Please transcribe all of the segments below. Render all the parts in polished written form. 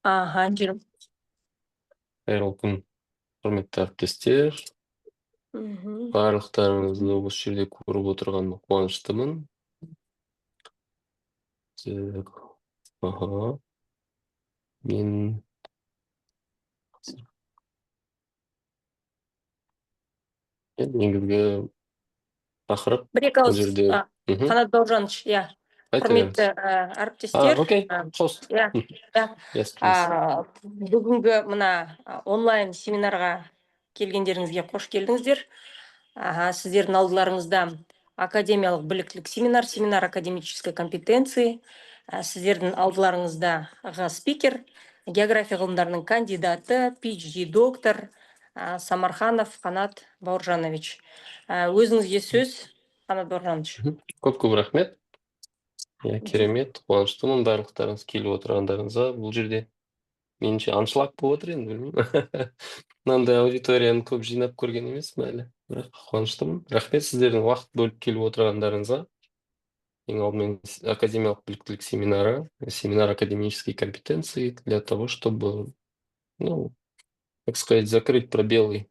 Жүрім. Қайырлы күн, құрметті әріптестер. Мгм. Барлықтарыңызды осы жерде көріп отырғаныма қуаныштымын. Так, ага, мен негізгі тақырып Бір-екі бұл ауыз жерде. Қанат Бауыржанович, Айта құрметті беріңіз. әріптестер, Окей, қос. иә, Yes, please. бүгінгі мына онлайн семинарға келгендеріңізге қош келдіңіздер. Сіздердің алдыларыңызда академиялық біліктілік семинар академической компетенции. Сіздердің алдыларыңызда спикер, география ғылымдарының кандидаты, PhD доктор Самарханов Қанат Бауыржанович. Өзіңізге сөз, Қанат Бауыржанович. Көп рахмет. Керемет, қуаныштымын барлықтарыңыз келіп отырғандарыңызға. Бұл жерде меніңше аншлаг болып отыр енді, білмеймін. Мынандай аудиторияны көп жинап көрген емеспін әлі. Бірақ қуаныштымын. Рахмет сіздердің уақыт бөліп келіп отырғандарыңызға. Ең алдымен академиялық біліктілік семинар академические компетенции для того, чтобы, так сказать, закрыть пробелы,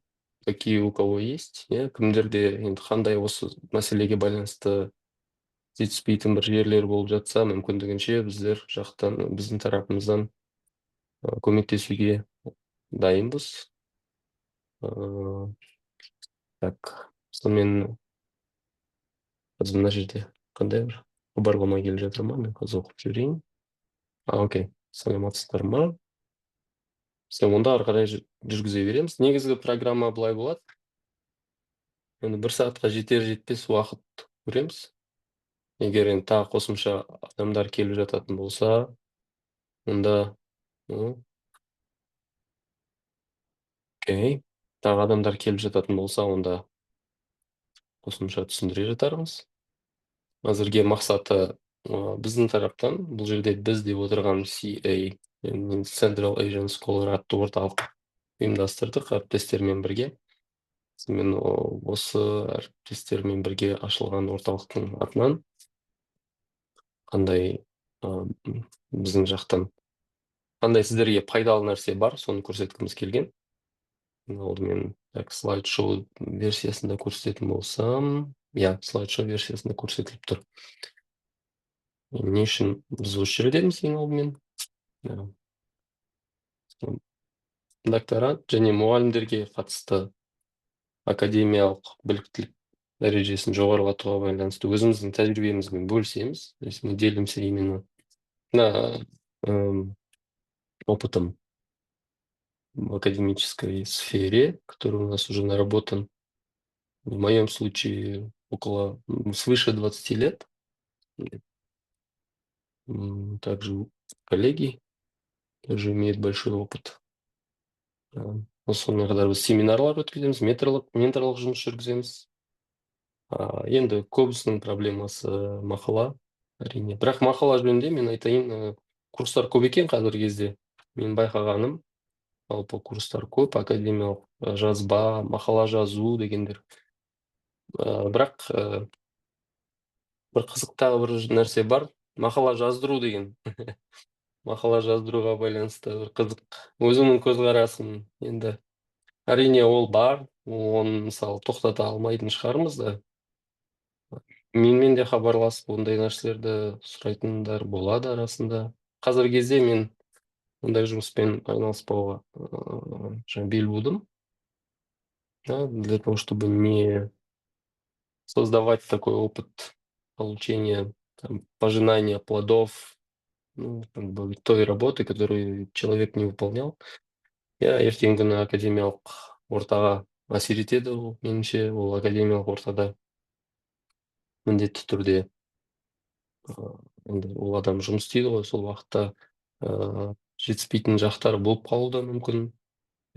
какие у кого есть. Кімдерде енді қандай осы мәселеге байланысты жетіспейтін бір жерлер болып жатса, мүмкіндігінше біздің тарапымыздан көмектесуге дайынбыз. Так, сонымен қазір мына жерде қандай бір хабарлама келіп жатыр ма? Мен қазір оқып жіберейін. Окей, саламатсыздар ма? Онда ары қарай жүргізе береміз. Негізгі программа былай болады. Енді 1 сағатқа жетер-жетпес уақыт көреміз. Егер енді тағы қосымша адамдар келіп жататын болса, онда окей, тағы адамдар келіп жататын болса, онда қосымша түсіндіре жатармыз. Әзірге мақсаты біздің тараптан, бұл жерде біз деп отырған CA, Central Asian Scholar атты орталық ұйымдастырдық әріптестермен бірге. Мен осы әріптестермен бірге ашылған орталықтың атынан қандай біздің жақтан қандай сіздерге пайдалы нәрсе бар, соны көрсеткіміз келген. Алдымен слайд-шоу версиясында көрсететін болсам, слайд-шоу версиясында көрсетіліп тұр. Не үшін біз осы жердеміз ең алдымен? Докторант және мұғалімдерге қатысты академиялық біліктілік дәрежесін жоғарылатуға байланысты өзіміздің тәжірибемізбен бөлісеміз. То есть мы делимся именно опытом в академической сфере, который у нас уже наработан. В моем случае свыше 20 лет. Также коллеги тоже имеют большой опыт. Сонымен қатар біз семинарлар өткіземіз, менторлық жұмыс жүргіземіз. Енді көбісінің проблемасы мақала, әрине. Бірақ мақала жөнінде мен айтайын, курстар көп екен қазіргі кезде. Мен байқағаным, жалпы курстар көп, академиялық жазба, мақала жазу дегендер. Бірақ бір қызықтағы бір нәрсе бар, мақала жаздыру деген. Мақала жаздыруға байланысты бір қызық. Өзімнің көзқарасым енді әрине ол бар, оны мысалы тоқтата алмайтын шығармыз да. Менімен де хабарласып, ондай нәрселерді сұрайтындар болады арасында. Қазіргі кезде мен ондай жұмыспен айналыспауға бел будым. Для того, чтобы не создавать такой опыт получения, пожинания плодов, той работы, которую человек не выполнял. Ертеңгі күні академиялық ортаға әсер етеді, меніңше, ол академиялық ортада міндетті түрде ол адам жұмыс істейді ғой, сол уақытта жетіспейтін жақтары болып қалуы да мүмкін.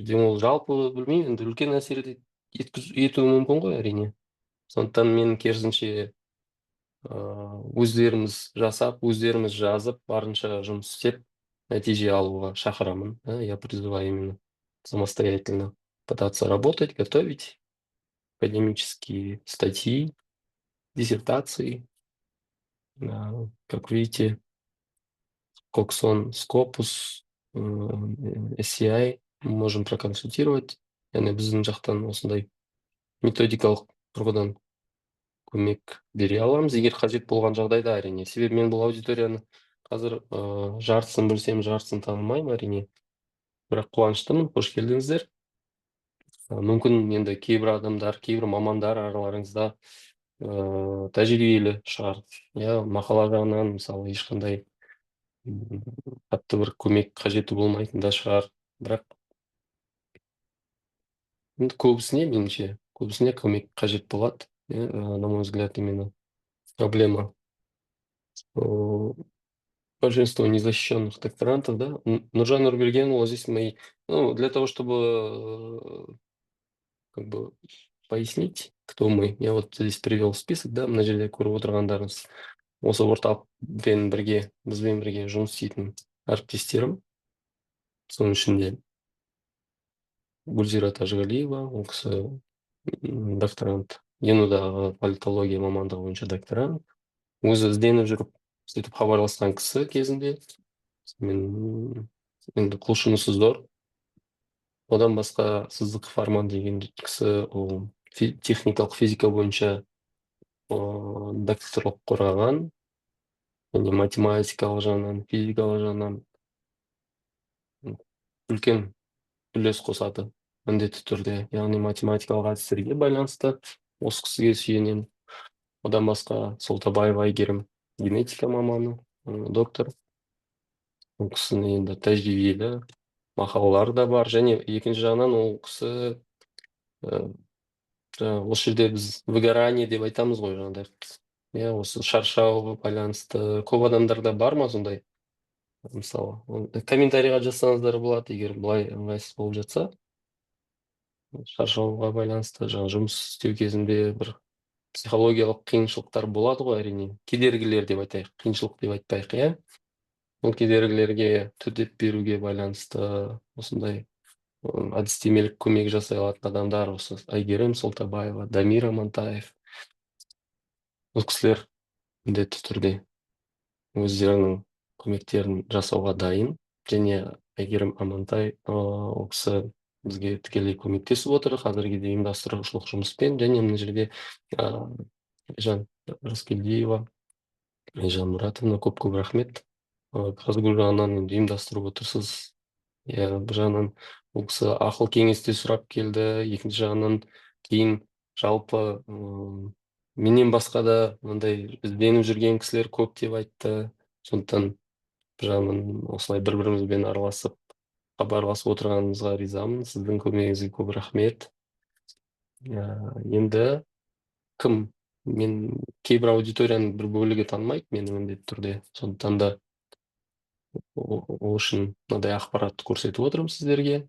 Ол жалпы білмеймін, енді үлкен әсер етуі мүмкін ғой, әрине. Сондықтан мен керісінше өздеріміз жасап, өздеріміз жазып, барынша жұмыс істеп, нәтиже алуға шақырамын. Я призываю именно самостоятельно пытаться работать, готовить академические статьи, диссертации. Как видите, Коксон, Скопус, SCI можем проконсультировать. Яғни біздің жақтан осындай методикалық тұрғыдан көмек бере аламыз, егер қажет болған жағдайда, әрине. Себебі мен бұл аудиторияны қазір жартысын білсем, жартысын танымаймын, әрине. Бірақ қуаныштымын, қош келдіңіздер. Мүмкін енді кейбір адамдар, кейбір мамандар араларыңызда тәжірибелі шығар. Мақала жағынан мысалы ешқандай қатты бір көмек қажеті болмайтын да шығар. Бірақ енді көбісіне көмек қажет болады. На мой взгляд, именно проблема большинства незащищенных докторантов, да. Нуржан Нурбергенұлы здесь мои, для того, чтобы как бы пояснить, кто мы, я вот здесь привел список, да, мына жерде көріп отырғандарыңыз. Осы орталықпен бірге, бізбен бірге жұмыс істейтін әріптестерім. Соның ішінде Гүлзира Тажгалиева, ол кісі докторант, Енудағы политология мамандығы бойынша докторант. Өзі ізденіп жүріп, сөйтіп хабарласқан кісі кезінде. Мен енді құлшынысы зор. Одан басқа Сыздықов Арман деген кісі, ол техникалық физика бойынша докторлық қорғаған, және математикалық жағынан, физикалық жағынан үлкен үлес қосады міндетті түрде. Яғни математикалық әдістерге байланысты осы кісіге сүйенемін. Одан басқа Солтабаева Айгерім, генетика маманы, доктор. Ол кісінің енді тәжірибелі мақалалары да бар, және екінші жағынан ол кісі осы жерде біз выгорание деп айтамыз ғой, жаңағыдай. Осы шаршауға байланысты көп адамдарда бар ма сондай? Мысалы, комментарийға жазсаңыздар болады, егер былай ыңғайсыз болып жатса. Шаршауға байланысты жұмыс істеу кезінде бір психологиялық қиыншылықтар болады ғой, әрине. Кедергілер деп айтайық, қиыншылық деп айтпайық, Ол кедергілерге төтеп беруге байланысты осындай әдістемелік көмек жасай алатын адамдар, осы Айгерім Солтабаева, Дамир Амантаев. Ол кісілер міндетті түрде өздерінің көмектерін жасауға дайын, және Айгерім Амантай ол кісі бізге тікелей көмектесіп отыр қазіргідей ұйымдастырушылық жұмыспен, және мына жерде Айжан Раскелдиева, Айжан Мұратовна, көп рахмет. Қазір жағынан енді ұйымдастырып отырсыз. Бір жағынан ол кісі ақыл кеңесте сұрап келді, екінші жағынан кейін жалпы менен басқа да мындай ізденіп жүрген кісілер көп деп айтты. Сондықтан бір жағынан осылай бір-бірімізбен араласып, хабарласып отырғанымызға ризамын. Сіздің көмегіңізге көп рахмет. Енді кім? Мен кейбір аудиторияның бір бөлігі танымайды мені міндетті түрде. Сондықтан да ол үшін мынадай ақпаратты көрсетіп отырмын сіздерге.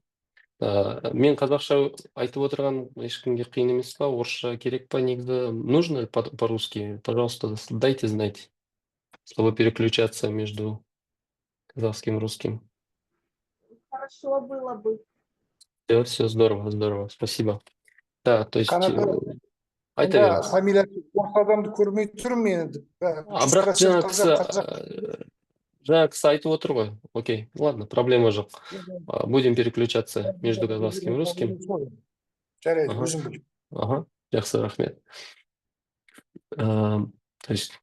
Мен қазақша айтып отырған ешкімге қиын емес па? Орысша керек па негізі? Нужно ли по-русски? Пожалуйста, дайте знать, чтобы переключаться между казахским и русским. Хорошо было бы. Все здорово, спасибо. Да, то есть... Айта беріңіз. Фамилиясы орыс адамды көрмей тұрмын мен. Бірақ жаңа кісі айтып отыр ғой. Окей, ладно, проблема жоқ. Будем переключаться между казахским и русским. Жарайды, өзім біл. Жақсы, рахмет. То есть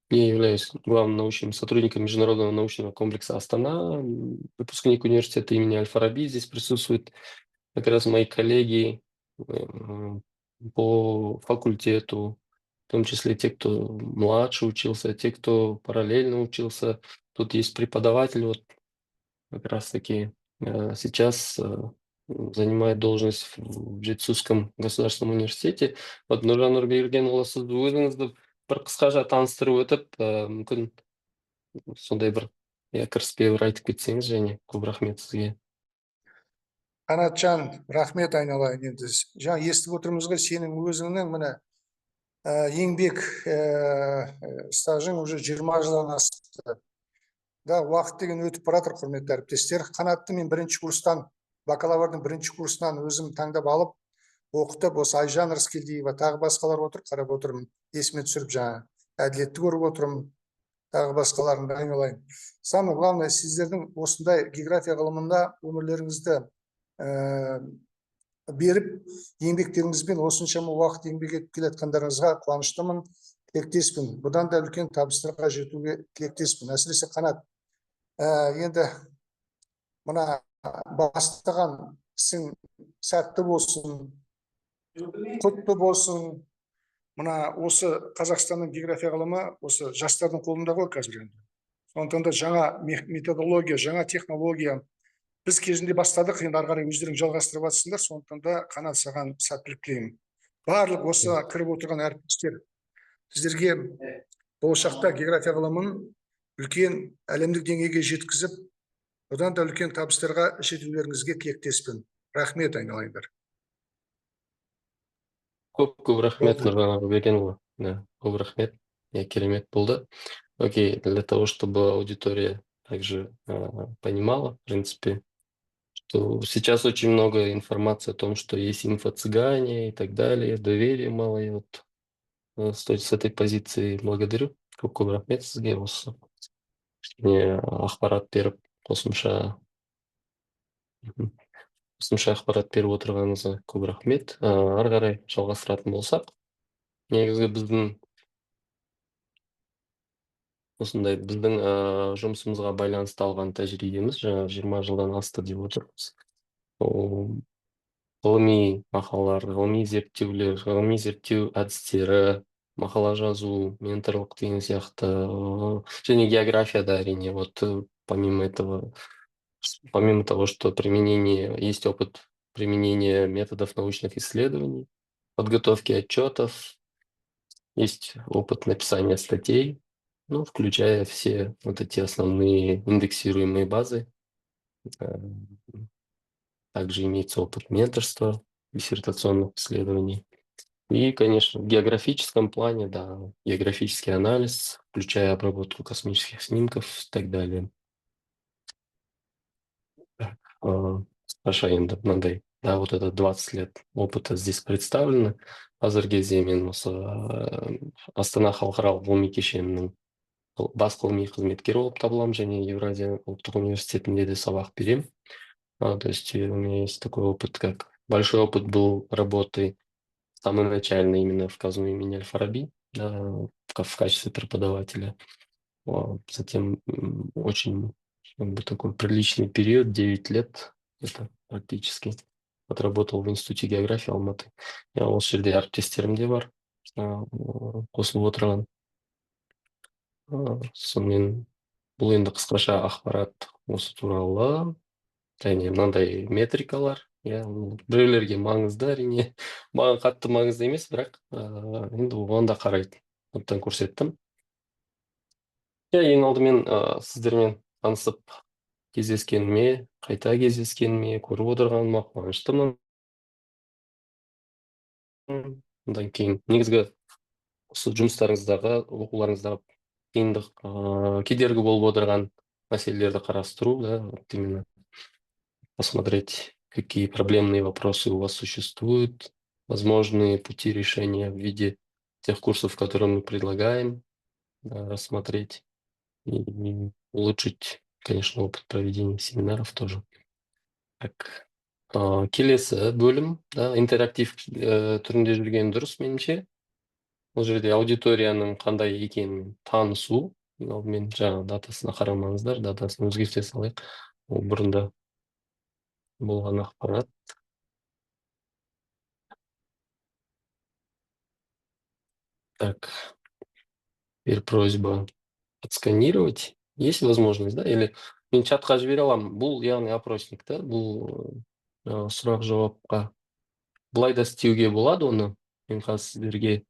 я являюсь главным научным сотрудником Международного научного комплекса Астана, выпускник университета имени Аль-Фараби. Здесь присутствуют как раз мои коллеги по факультету, в том числе те, кто младше учился, те, кто параллельно учился. Тут есть преподаватель, вот как раз-таки сейчас занимает должность в Жетісуском государственном университете. Вот Нуржан Нурбергенұлы, сіз өзіңізді бір қысқаша таныстырып өтіп, мүмкін сондай бір кіріспе бір айтып кетсеңіз, және көп рахмет сізге. Қанатжан, рахмет айналайын. Енді жаңа естіп отырмыз ғой, сенің өзіңнің міне еңбек стажың уже 20 жылдан асты. Да, уақыт деген өтіп баратыр, құрметті әріптестер. Қанатты мен бірінші курстан, бакалаврдың бірінші курсынан өзім таңдап алып, оқытып, осы Айжан Раскелдиева, тағы басқалар отыр, қарап отырмын, есіме түсіріп жаңа әділетті көріп отырмын. тағы басқаларын айналайын. Самое главное, сіздердің осындай география ғылымында өмірлеріңізді беріп, еңбектеріңізбен осыншама уақыт еңбек етіп келатқандарыңызға қуаныштымын, тілектеспін. Бұдан да үлкен табыстарға жетуге тілектеспін. Әсіресе Қанат, енді мына бастаған ісің сәтті болсын, құтты болсын. Мына осы Қазақстанның география ғылымы осы жастардың қолында ғой қазір енді. Сондықтан да жаңа методология, жаңа технология. Біз кезінде бастадық, енді ары қарай өздерің жалғастырып жатсыңдар. Сондықтан да Қанат, саған сәттілік тілеймін. Барлық осы кіріп отырған әріптестер, сіздерге болашақта география ғылымын үлкен әлемдік деңгейге жеткізіп, одан да үлкен табыстарға жетулеріңізге тілектеспін. Рахмет, айналайындар. Көп рахмет, Нұржан Ағыбергенұлы. Да, көп рахмет. Керемет болды. Окей, для того, чтобы аудитория также понимала, в принципе, что сейчас очень много информации о том, что есть инфо-цыгане и так далее, доверия мало. И вот с этой позиции благодарю. Көп рахмет сізге осы ақпарат беріп, қосымша ақпарат беріп отырғаныңызға көп рахмет. Ары қарай жалғастыратын болсақ, негізгі біздің жұмысымызға байланысты алған тәжірибеміз жаңа 20 жылдан асты деп отырмыз. Ғылыми мақалалар, ғылыми зерттеу әдістері, мақала жазу, менторлық деген сияқты, және географияда әрине, вот помимо того, что есть опыт применения методов научных исследований, подготовки отчетов, есть опыт написания статей, включая все вот эти основные индексируемые базы. Также имеется опыт менторства, диссертационных исследований. И, конечно, в географическом плане, да, географический анализ, включая обработку космических снимков и так далее. Саша енді мынандай, да, вот это 20 лет опыта здесь представлено. Қазіргі кезде мен осы Астана халықаралық ғылыми кешенінің бас ғылыми қызметкері болып табыламын, және Евразия ұлттық университетінде де сабақ беремін. То есть у меня есть такой опыт, большой опыт был работы самый начальный именно в КАЗУ имени Аль-Фараби, в качестве преподавателя. Затем очень такой приличный период, 9 лет, это практически, отработал в Институте географии Алматы. Я осы жерде әріптестерім де бар, қосылып отырған. Сонымен бұл енді қысқаша ақпарат осы туралы. Және мынандай метрикалар, біреулерге маңызды, әрине, маған қатты маңызды емес, бірақ енді оған да қарайды. Оттан көрсеттім. Ең алдымен сіздермен танысып кездескеніме, қайта кездескеніме, көріп отырғаныма қуаныштымын. Одан кейін негізгі осы жұмыстарыңыздағы, оқуларыңыздағы қиындық, кедергі болып отырған мәселелерді қарастыру, да, именно посмотреть, какие проблемные вопросы у вас существуют, возможные пути решения в виде тех курсов, которые мы предлагаем, рассмотреть и улучшить, конечно, опыт проведения семинаров тоже. Так, келесі бөлім, интерактив түрінде жүрген дұрыс меніңше. Бұл жерде аудиторияның қандай екенін танысу, мен жаңа датасына қарамаңыздар, датасын өзгерте салайық. Ол бұрында болған ақпарат. Так, теперь просьба отсканировать. Есть возможность, да? Или мен чатқа жібере аламын. Бұл яғни опросник, да? Бұл сұрақ-жауапқа былай да істеуге болады оны. Мен қазір сіздерге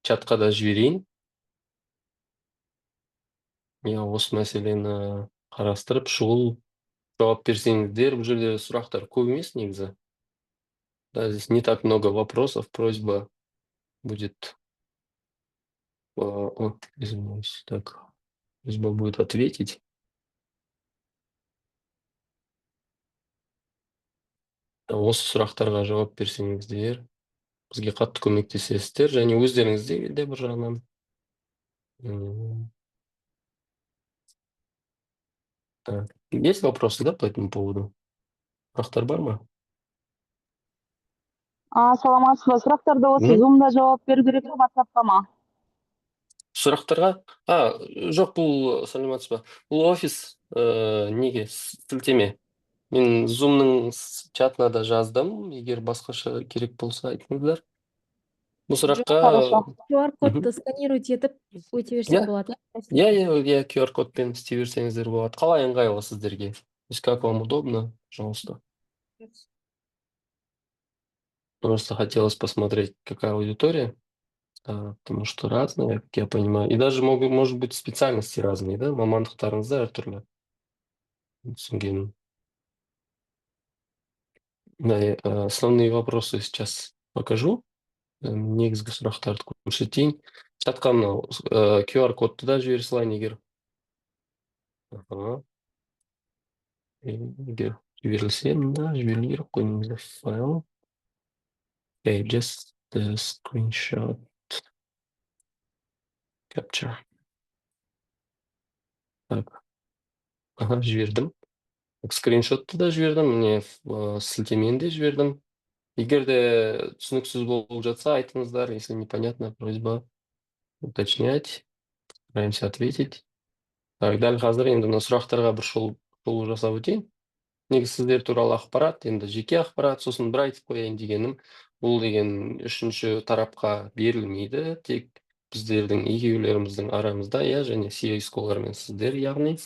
чатқа да жіберейін. Осы мәселені қарастырып, шұғыл жауап берсеңіздер, бұл жерде сұрақтар көп емес негізі. Да, здесь не так много вопросов, просьба будет... извиняюсь, так, просьба будет ответить. Осы сұрақтарға жауап берсеңіздер, бізге қатты көмектесесіздер, және өздеріңізде де бір жағынан Так. Есть вопросы, да, по этому поводу? Сұрақтар бар ма? Саламатсыз ба? Сұрақтарды осы Мгм. Zoom-да жауап беру керек пе, WhatsApp-қа ма? Сұрақтарға? Жоқ, бұл сәлеметсіз ба? Бұл офис неге сілтеме. Мен Zoom-ның чатына да жаздым. Егер басқаша керек болса айтыңыздар. Бұл сұраққа Хорошо. QR-кодты сканировать етіп өте берсек иә, болады, иә, QR-кодпен істей берсеңіздер болады. Қалай ыңғайлы сіздерге? То есть как вам удобно, пожалуйста. Просто хотелось посмотреть, какая аудитория, потому что разные, как я понимаю. И даже может быть, специальности разные, да? Мамандықтарыңызда әртүрлі. Түсінгенім. Да, основные вопросы сейчас покажу. Негізгі сұрақтарды көрсетейін. Чатқа мынау QR-кодты да жібере салайын егер. Егер жіберілсе, мында жіберілу керек қой негізі файл. Okay, just the screenshot capture. Так. Жібердім. Скриншотты да жібердім, міне сілтемені де жібердім. Егер де түсініксіз болып жатса, айтыңыздар, если непонятно, просьба уточнять. Стараемся ответить. Так, дәл қазір енді мына сұрақтарға бір шолу жасап өтейін. Негізі сіздер туралы ақпарат, енді жеке ақпарат, сосын бір айтып қояйын дегенім, бұл деген үшінші тарапқа берілмейді, тек біздердің екеулеріміздің арамызда, және CISO-лар мен сіздер, яғни.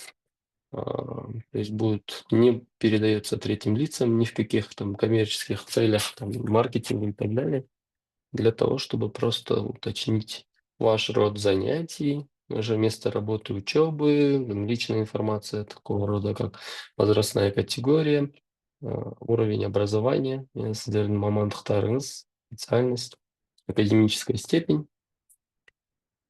То есть не передается третьим лицам ни в каких там коммерческих целях, там, маркетинга и так далее, для того, чтобы просто уточнить ваш род занятий, уже место работы, учебы, личная информация такого рода, как возрастная категория, уровень образования, сіздердің мамандықтарыңыз, специальность, академическая степень,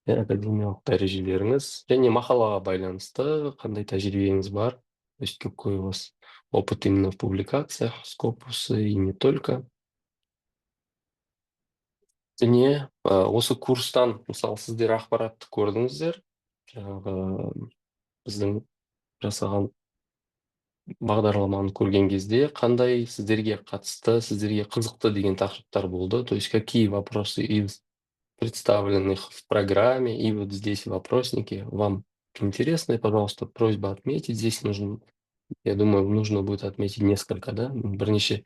академиялық дәрежелеріңіз және мақалаға байланысты қандай тәжірибеңіз бар, то есть какой у вас опыт именно в публикациях, Scopus и не только. Және осы курстан, мысалы, сіздер ақпаратты көрдіңіздер, жаңағы біздің жасаған бағдарламаны көрген кезде қандай сіздерге қатысты, сіздерге қызықты деген тақырыптар болды, то есть какие вопросы из представленных в программе, и вот здесь вопросники вам интересны, пожалуйста, просьба отметить. Здесь нужно, я думаю, нужно будет отметить несколько, да, бірнеше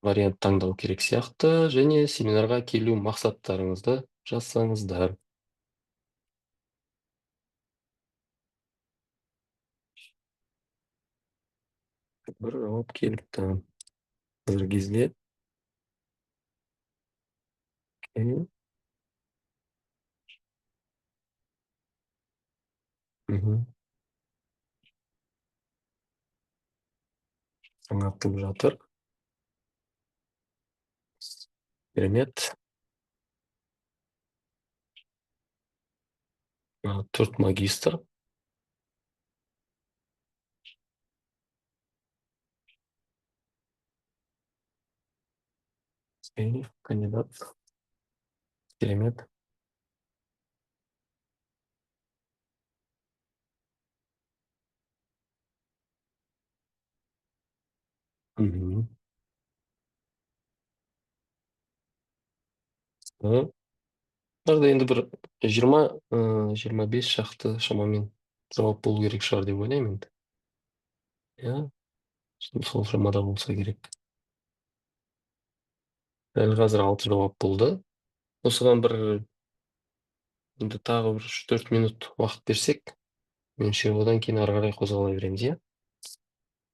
вариант таңдау керек сияқты, және семинарға келу мақсаттарыңызды жазсаңыздар. Бір жауап келіпті. Қазіргі кезде. Жаңартылып жатыр. Керемет. 4 магистр. Кандидат. Керемет. Мынада енді бір 20-25 шақты шамамен жауап болу керек шығар деп ойлаймын енді. Иә, сол шамада болса керек. Дәл қазір 6 жауап болды. Осыған бір енді тағы бір 3-4 минут уақыт берсек, меніңше одан кейін ары қарай қозғала береміз, иә?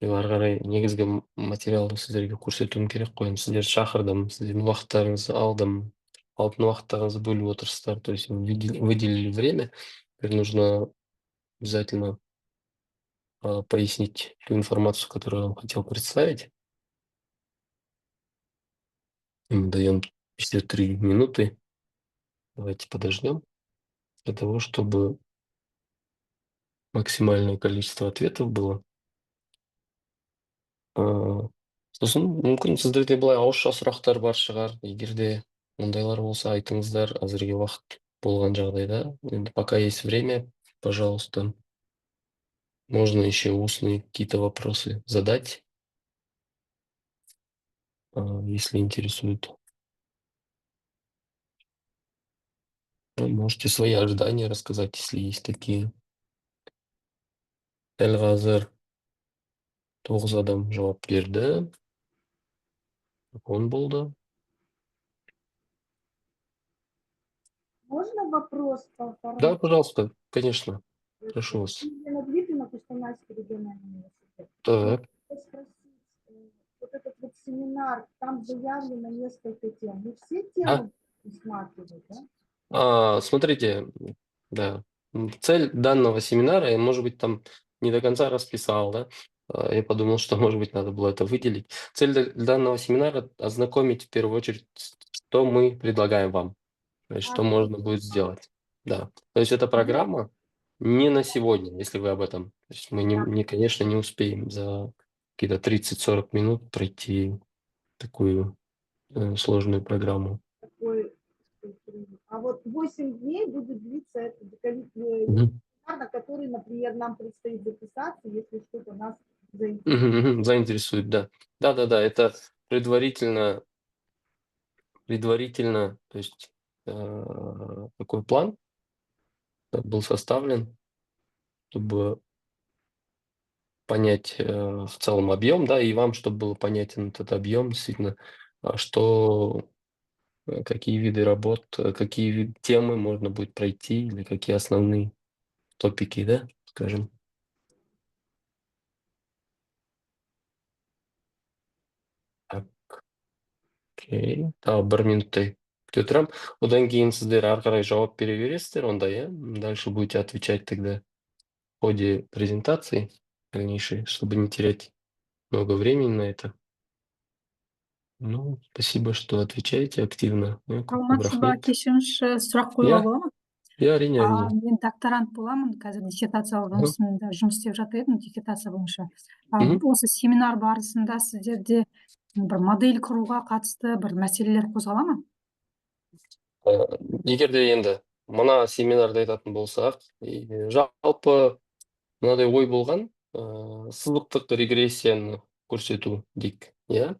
Ары қарай негізгі материалды сіздерге көрсетуім керек қой. Сіздерді шақырдым, сіздердің уақыттарыңызды алдым, алтын уақыттарыңызды бөліп отырсыздар, то есть выделили время. Теперь нужно обязательно пояснить ту информацию, которую я вам хотел представить. Мы даем 53 минуты. Давайте подождем для того, чтобы максимальное количество ответов было. Сосын мүмкін сіздерде былай ауызша сұрақтар бар шығар. Егер де ондайлар болса айтыңыздар, әзірге уақыт болған жағдайда. Енді пока есть время, пожалуйста, Можно еще устные какие-то вопросы задать, если интересует. Ну, можете свои ожидания рассказать, если есть такие. Дәл қазір 9 адам жауап берді. 10 болды. Можно вопрос по Да, пожалуйста, конечно. Прошу вас. Елена Дмитриевна, Кустанайский региональный университет. Так. Хотела спросить, вот этот вот семинар, там заявлено несколько тем. Вы все темы усматриваете, да? Смотрите, да, цель данного семинара, я, может быть, там не до конца расписал, да, я подумал, что, может быть, надо было это выделить. Цель данного семинара — ознакомить в первую очередь, что мы предлагаем вам, то есть, что можно будет сделать. Да, то есть эта программа не на сегодня, если вы об этом. То есть мы, конечно, не успеем за какие-то 30-40 минут пройти такую сложную программу. А вот 8 дней будет длиться этот Мгм. семинар, на который, например, нам предстоит записаться, если что-то нас Заинтересует, да. Да, это предварительно, то есть такой план был составлен, чтобы понять в целом объем, да, и вам, чтобы был понятен этот объем, действительно, какие виды работ, какие темы можно будет пройти, или какие основные топики, да, скажем. Так, окей. Бір минуттай күте тұрамын. Одан кейін сіздер ары қарай жауап бере бересіздер, онда, иә. Дальше будете отвечать тогда в ходе презентации дальнейшей, чтобы не терять много времени на это. Ну, спасибо, что отвечаете активно. Саламатсыз ба, кешіріңізші, сұрақ қоюға Я, бола ма? я әрине. Мен докторант боламын, қазір диссертациялық жұмысымда жұмыс істеп жатыр едім, диссертация бойынша. Осы семинар барысында сіздерде бір модель құруға қатысты бір мәселелер қозғала ма? Егер де енді мына семинарды айтатын болсақ, жалпы мынадай ой болған, сызықтық регрессияны көрсету дейік, иә?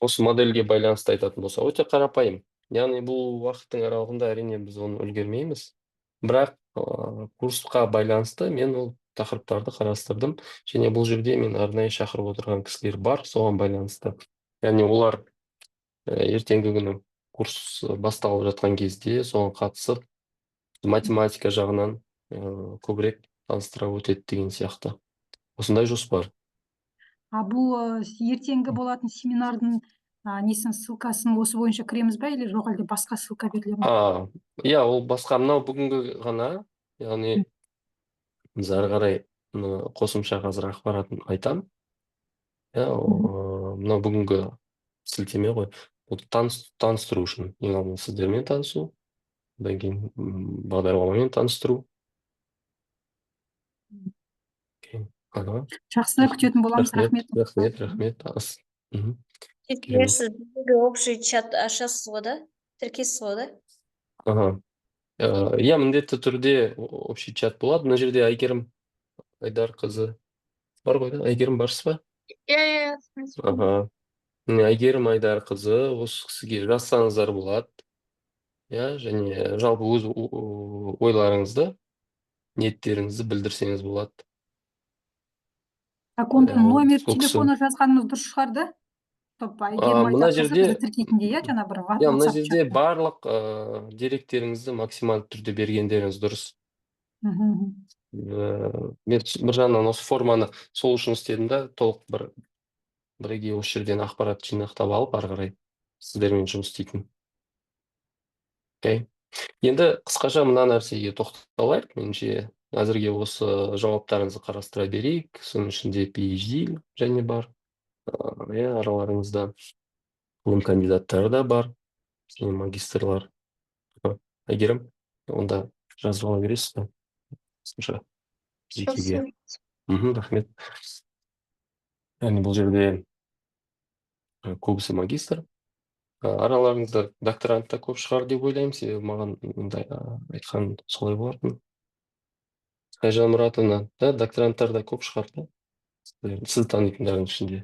Осы модельге байланысты айтатын болса, өте қарапайым. Яғни бұл уақыттың аралығында әрине біз оны үлгермейміз. Бірақ курсқа байланысты мен ол тақырыптарды қарастырдым. Және бұл жерде мен арнайы шақырып отырған кісілер бар, соған байланысты. Яғни олар ертеңгі күні курс басталып жатқан кезде соған қатысып, математика жағынан көбірек таныстыра өтеді деген сияқты. Осындай жоспар. Бұл ертеңгі болатын семинардың ссылкасын осы бойынша кіреміз бе, или жоқ, әлде басқа ссылка беріле ме? Иә, ол басқа, мынау бүгінгі ғана, яғни біз ары қарай қосымша қазір ақпаратын айтам. Мынау бүгінгі сілтеме ғой. Бұл таныстыру үшін, ең алдымен сіздермен танысу, одан кейін бағдарламамен таныстыру. Жақсы, күтетін боламыз. Рахмет. Рахмет. Сіз общий чат ашасыз ғой да? Тіркесіз ғой да? Иә, міндетті түрде общий чат болады. Мына жерде Әйгерім Айдарқызы бар ғой да? Әйгерім барсыз ба? Иә. Әйгерім Айдарқызы, осы кісіге жазсаңыздар болады. Және жалпы өз ойларыңызды, ниеттеріңізді білдірсеңіз болады. Онда номер телефоны жазғанымыз дұрыс шығар да? Мына жерде мына жерде барлық деректеріңізді максималды түрде бергендеріңіз дұрыс. Мен бір жағынан осы форманы сол үшін істедім да, толық бірге осы жерден ақпарат жинақтап алып, ары қарай сіздермен жұмыс істейтін. Енді қысқаша мына нәрсеге тоқталайық. Меніңше әзірге осы жауаптарыңызды қарастыра берейік. Соның ішінде PhD және бар. Араларыңызда ғылым кандидаттары да бар, және магистрлар. Әйгерім, онда жазып ала бересіз бе? Рахмет. Бұл жерде көбісі магистр. Араларыңызда докторант та көп шығар деп ойлаймын, себебі маған айтқан солай болатын. Айжан Мұратовна, да, докторанттар да көп шығар, да? Сіз танитындардың ішінде.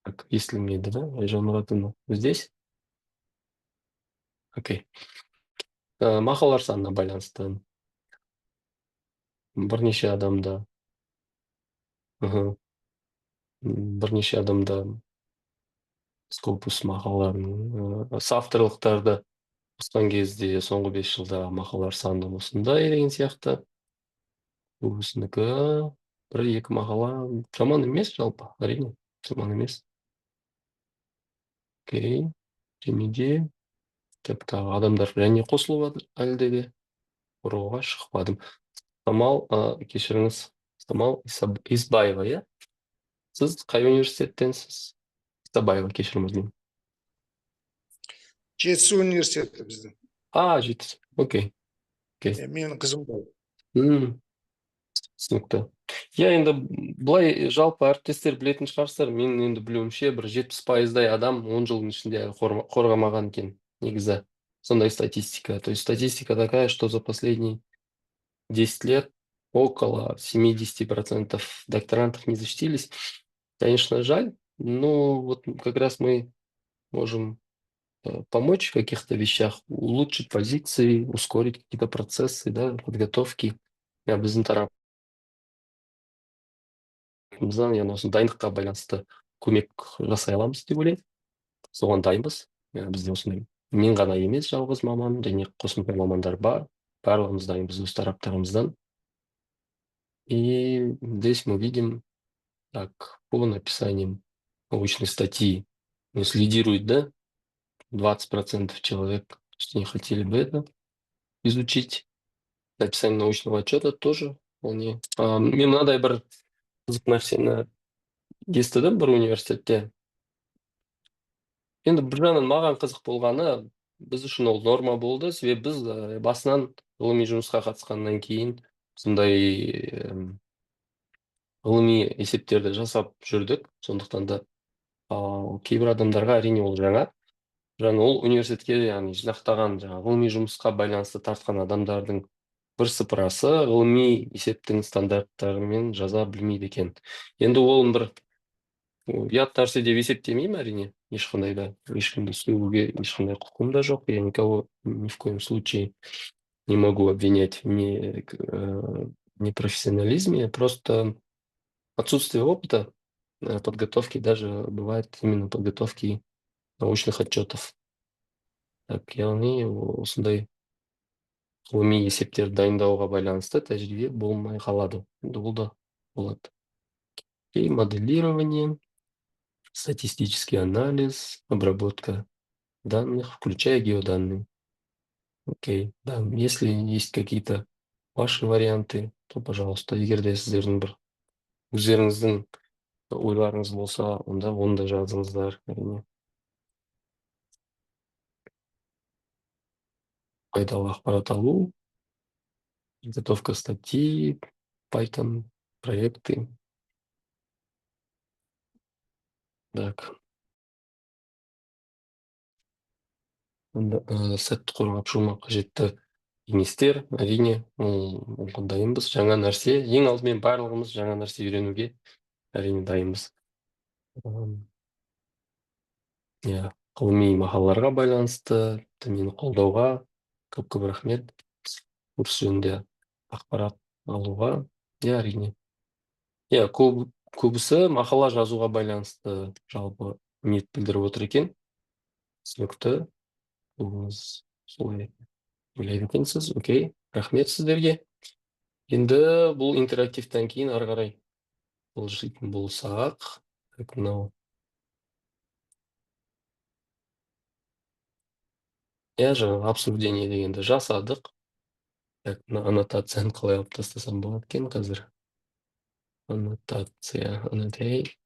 Так, естілмейді, да? Айжан Мұратовна, вы здесь? Окей. Мақалалар санына байланысты. Бірнеше адамда. Мгм. Бірнеше адамда скопус мақалаларын, авторлықтарды қосқан кезде соңғы 5 жылда мақалалар саны осындай деген сияқты. Көбісінікі 1-2 мақала жаман емес жалпы, әрине, жаман емес. Окей, кемеде тағы адамдар және қосылып жатыр әлде де қорғауға шықпадым. Самал, кешіріңіз, Самал Исбаева, иә? Сіз қай университеттенсіз? Исабаева, кешірім өтінемін. Жетісу университеті біздің. Жетісу, окей. Менің қызым бар. Түсінікті. Иә, енді былай жалпы әріптестер білетін шығарсыздар, мен енді білуімше бір 70%-дай адам 10 жылдың ішінде қорғамаған екен, негізі. Сондай статистика. То есть статистика такая, что за последние 10 лет около 70% докторантов не защитились. Конечно, жаль, но вот как раз мы можем помочь в каких-то вещах, улучшить позиции, ускорить какие-то процессы, да, подготовки. Біздің тарапымыздан яғни осы дайындыққа байланысты көмек жасай аламыз деп ойлаймын. Соған дайынбыз. Бізде осындай мен ғана емес, жалғыз маман және қосымша мамандар бар. Барлығымыз дайынбыз өз тараптарымыздан. И здесь мы видим, так, по написаниям научной статьи лидирует, да, 20% человек, что не хотели бы это изучить. Написание научного отчета тоже вполне. Мен мынадай бір қызық нәрсені естідім бір университетте. Енді бір жағынан маған қызық болғаны, біз үшін ол норма болды, себебі біз басынан ғылыми жұмысқа қатысқаннан кейін сондай ғылыми есептерді жасап жүрдік. Сондықтан да кейбір адамдарға әрине ол жаңа. Ол университетке яғни жинақтаған ғылыми жұмысқа байланысты тартқан адамдардың бірсыпырасы ғылыми есептің стандарттарымен жаза білмейді екен. Енді ол бір ұят нәрсе деп есептемеймін, әрине, ешқандай да, ешкімді сөгуге ешқандай құқым да жоқ. Я никого ни в коем случае не могу обвинять в непрофессионализме, просто отсутствие опыта подготовки, даже бывает именно подготовки научных отчетов. Так, яғни осындай ғылыми есептерді дайындауға байланысты тәжірибе болмай қалады. Енді ол да болады. И моделирование, статистический анализ, обработка данных, включая геоданные. Окей, да, если есть какие-то ваши варианты, то, пожалуйста, егер де сіздердің бір өздеріңіздің ойларыңыз болса, онда оны да жазыңыздар, әрине. Пайдалы ақпарат алу, подготовка статьи, Python, проекты. Так. Сәтті қорғап шығуға қажетті кеңестер, әрине, оған дайынбыз. Жаңа нәрсе, ең алдымен барлығымыз жаңа нәрсе үйренуге әрине дайынбыз. Ғылыми мақалаларға байланысты мені қолдауға көп рахмет. Курс жөнінде ақпарат алуға, әрине. Көбісі мақала жазуға байланысты жалпы ниет білдіріп отыр екен. Түсінікті. Солай ойлайды екенсіз. Окей, рахмет сіздерге. Енді бұл интерактивтен кейін ары қарай жылжитын болсақ, мынау жаңағы обсуждение дегенді жасадық. Аннотацияны қалай алып тастасам болады екен қазір. Аннотация, annotate.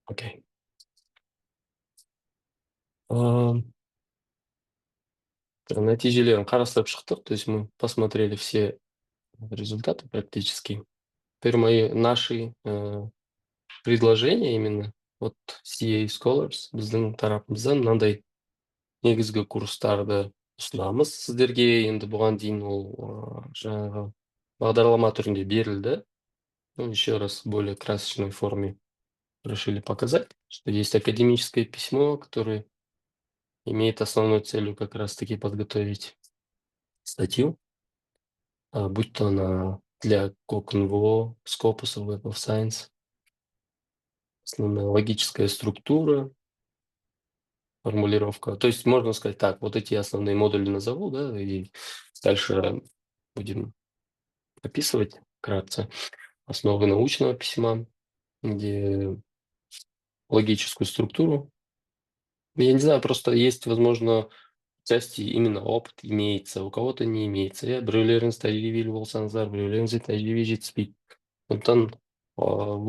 Окей. Нәтижелерін қарастырып шықтық, то есть мы посмотрели все результаты практически. Теперь наши предложения именно от CA Scholars біздің тарапымыздан мынандай негізгі курстарды ұсынамыз сіздерге. Енді бұған дейін ол жаңағы бағдарлама түрінде берілді. Ну, еще раз в более красочной форме решили показать, что есть академическое письмо, которое имеет основной целью как раз-таки подготовить статью, будь то она для КОК-НВО, Scopus, Web of Science, основная логическая структура, формулировка. То есть можно сказать так, вот эти основные модули назову, да, и дальше будем описывать вкратце основы научного письма, где логическую структуру. Я не знаю, просто есть, возможно, части именно опыт имеется, у кого-то не имеется. Я біреулеріңіз тәжірибелі болсаңыздар, біреулеріңізде тәжірибе жетіспейді. Сондықтан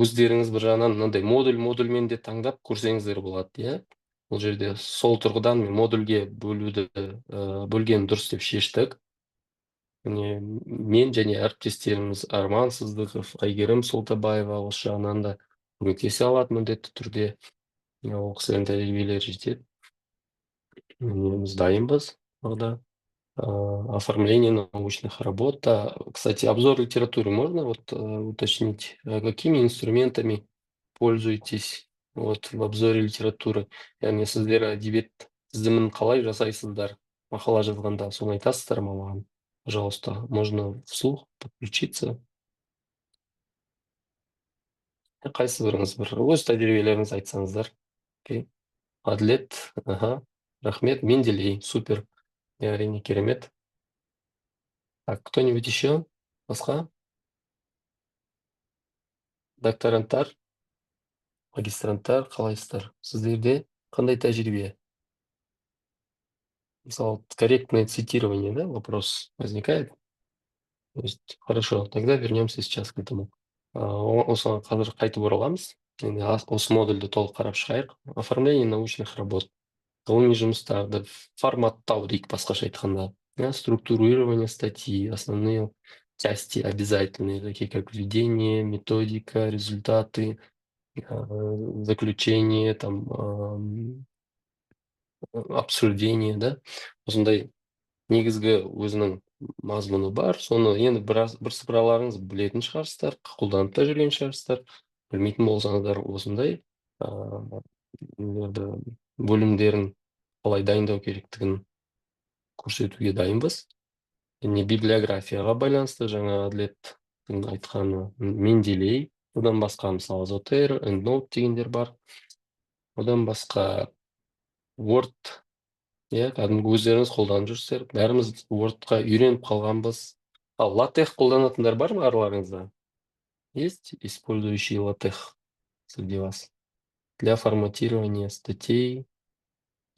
өздеріңіз бір жағынан мынандай модульмен де таңдап көрсеңіздер болады, иә. Бұл жерде сол тұрғыдан мен модульге бөлген дұрыс деп шештік. Мен және әріптестеріміз Арман Сыздықов, Айгерім Солтабаева осы жағынан да көмектесе алады міндетті түрде. Ол кісілердің тәжірибелері жетеді. Біз дайынбыз. Оформление научных работ. Кстати, обзор литературы можно уточнить? Какими инструментами пользуетесь в обзоре литературы? Яғни сіздер әдебиет тізімін қалай жасайсыздар? Мақала жазғанда соны айтасыздар ма маған? Пожалуйста, можно вслух подключиться. Қайсы біріңіз өз тәжірибелеріңізді айтсаңыздар. Адлет, рахмет, Менделей, супер. Әрине керемет. Так, кто-нибудь еще? Басқа? Докторанттар, магистранттар, қалайсыздар? Сіздерде қандай тәжірибе? Мысалы, корректное цитирование, да, вопрос возникает? То есть, хорошо, тогда вернемся сейчас к этому. Осыған қазір қайтып ораламыз. Енді осы модульді толық қарап шығайық. Оформление научных работ. Ғылыми жұмыстарды форматтау дейік басқаша айтқанда. Структурирование статьи, основные части обязательные, такие как введение, методика, результаты, заключение, там, обсуждение, да? Осындай негізгі өзінің мазмұны бар. Соны енді бірсыпыраларыңыз білетін шығарсыздар, қолданып та жүрген шығарсыздар. Білмейтін болсаңыздар осындай бөлімдерін қалай дайындау керектігін көрсетуге дайынбыз. Және библиографияға байланысты жаңа Адлеттің айтқаны Менделей, одан басқа мысалы Зотер, EndNote дегендер бар. Одан басқа Word, кәдімгі өздеріңіз қолданып жүрсіздер. Бәріміз Wordқа үйреніп қалғанбыз. Ал LaTeX қолданатындар бар ма араларыңызда? Есть использующие LaTeX среди вас? Для форматирования статей,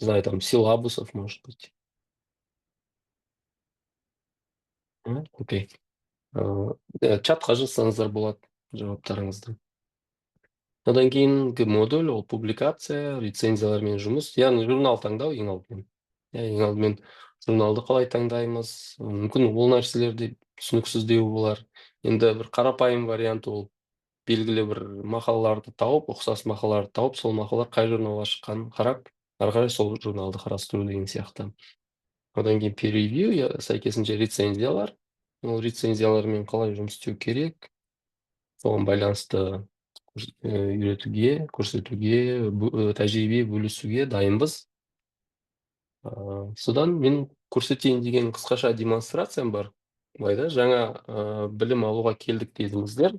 не знаю, там, силабусов, может быть. Окей. Чатқа жазсаңыздар болады жауаптарыңызды. Одан кейінгі модуль, ол публикация, рецензиялармен жұмыс. Яғни журнал таңдау ең алдымен. Ең алдымен журналды қалай таңдаймыз? Мүмкін ол нәрселерде түсініксіздеу болар. Енді бір қарапайым вариант ол белгілі бір мақалаларды тауып, ұқсас мақалаларды тауып, сол мақалалар қай журналға шыққанын қарап, ары қарай сол журналды қарастыру деген сияқты. Одан кейін peer review, сәйкесінше рецензиялар. Ол рецензиялармен қалай жұмыс істеу керек? Соған байланысты үйретуге, көрсетуге, тәжірибе бөлісуге дайынбыз. Содан мен көрсетейін деген қысқаша демонстрациям бар. Жаңа білім алуға келдік дедіңіздер.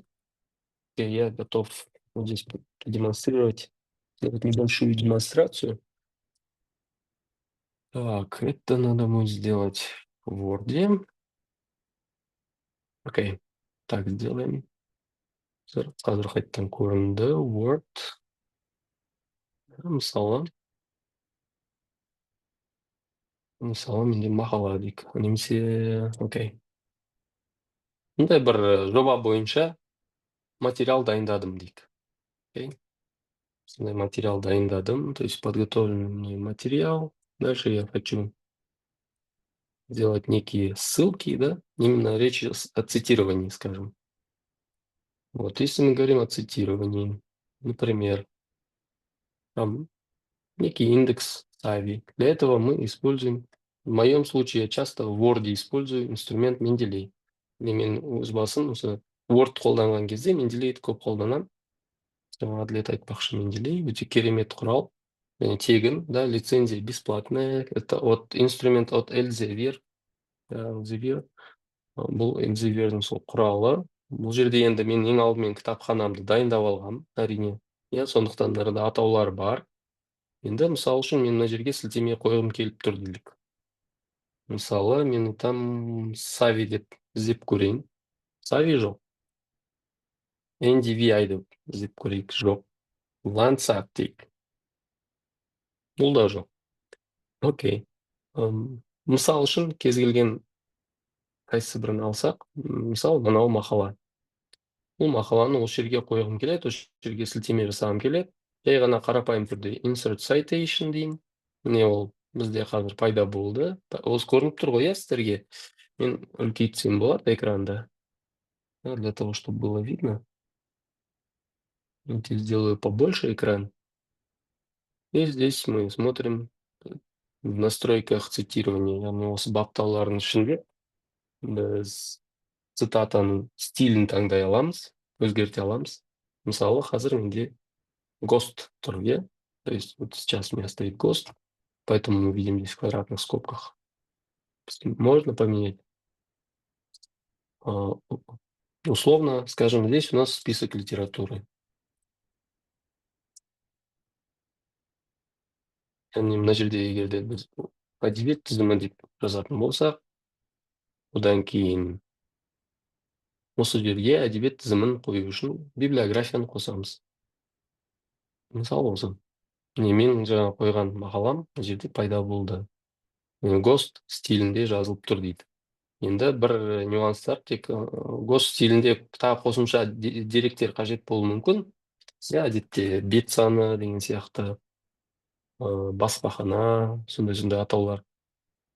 Я готов здесь продемонстрировать, сделать небольшую демонстрацию. Так, это надо будет сделать в Word. Окей, так сделаем. Қазір қайттан көрінді Word. Мысалы менде мақала дейік. Немесе, окей. Мұндай бір жоба бойынша материал дайындадым дейік. Сондай материал дайындадым, то есть подготовленный мне материал. Дальше я хочу сделать некие ссылки, да, именно речь о цитировании, скажем. Если мы говорим о цитировании, например, там некий индекс Savi. Для этого мы используем, в моем случае я часто в Word использую инструмент Менделей. Мен өз басым осы Word қолданған кезде Менделейді көп қолданамын. Жаңа әділет айтпақшы, Менделей өте керемет құрал. Және тегін, да, лицензия бесплатная. Это инструмент от Elsevier. Elsevier. Бұл Elsevierдің сол құралы. Бұл жерде енді мен ең алдымен кітапханамды дайындап алғам, әрине. Сондықтан да атаулары бар. Енді мысалы үшін мен мына жерге сілтеме қойғым келіп тұр делік. Мысалы мен там Savi деп іздеп көрейін. Savi жоқ. NDVI деп іздеп көрейік, жоқ. Landsat дейік. Бұл да жоқ. Окей. Мысал үшін кез келген қайсы бірін алсақ, мысалы мынау мақала. Бұл мақаланы осы жерге қойғым келеді, осы жерге сілтеме жасағым келеді. Жай ғана қарапайым түрде insert citation дейін. Міне ол бізде қазір пайда болды. Осы көрініп тұр ғой, сіздерге. Мен үлкейтсем болады экранда. Для того, чтобы было видно. Сделаю побольше экран. И здесь мы смотрим в настройках цитирования. Яғни осы баптаулардың ішінде біз цитатаның стилін таңдай аламыз, өзгерте аламыз. Мысалы, қазір менде ГОСТ тұр, иә? То есть вот сейчас у меня стоит ГОСТ, поэтому мы видим здесь в квадратных скобках. Можно поменять. Условно, скажем, здесь у нас список литературы. Яғни мына жерде егерде біз әдебиет тізімі деп жазатын болсақ, одан кейін осы жерге әдебиет тізімін қою үшін библиографияны қосамыз. Мысалы болсын. Мен жаңа қойған мақалам жерде пайда болды. ГОСТ стилінде жазылып тұр дейді. Енді бір нюанстар, тек ГОСТ стилінде тағы қосымша деректер қажет болуы мүмкін. Әдетте бет саны деген сияқты, баспахана, сондай атаулар.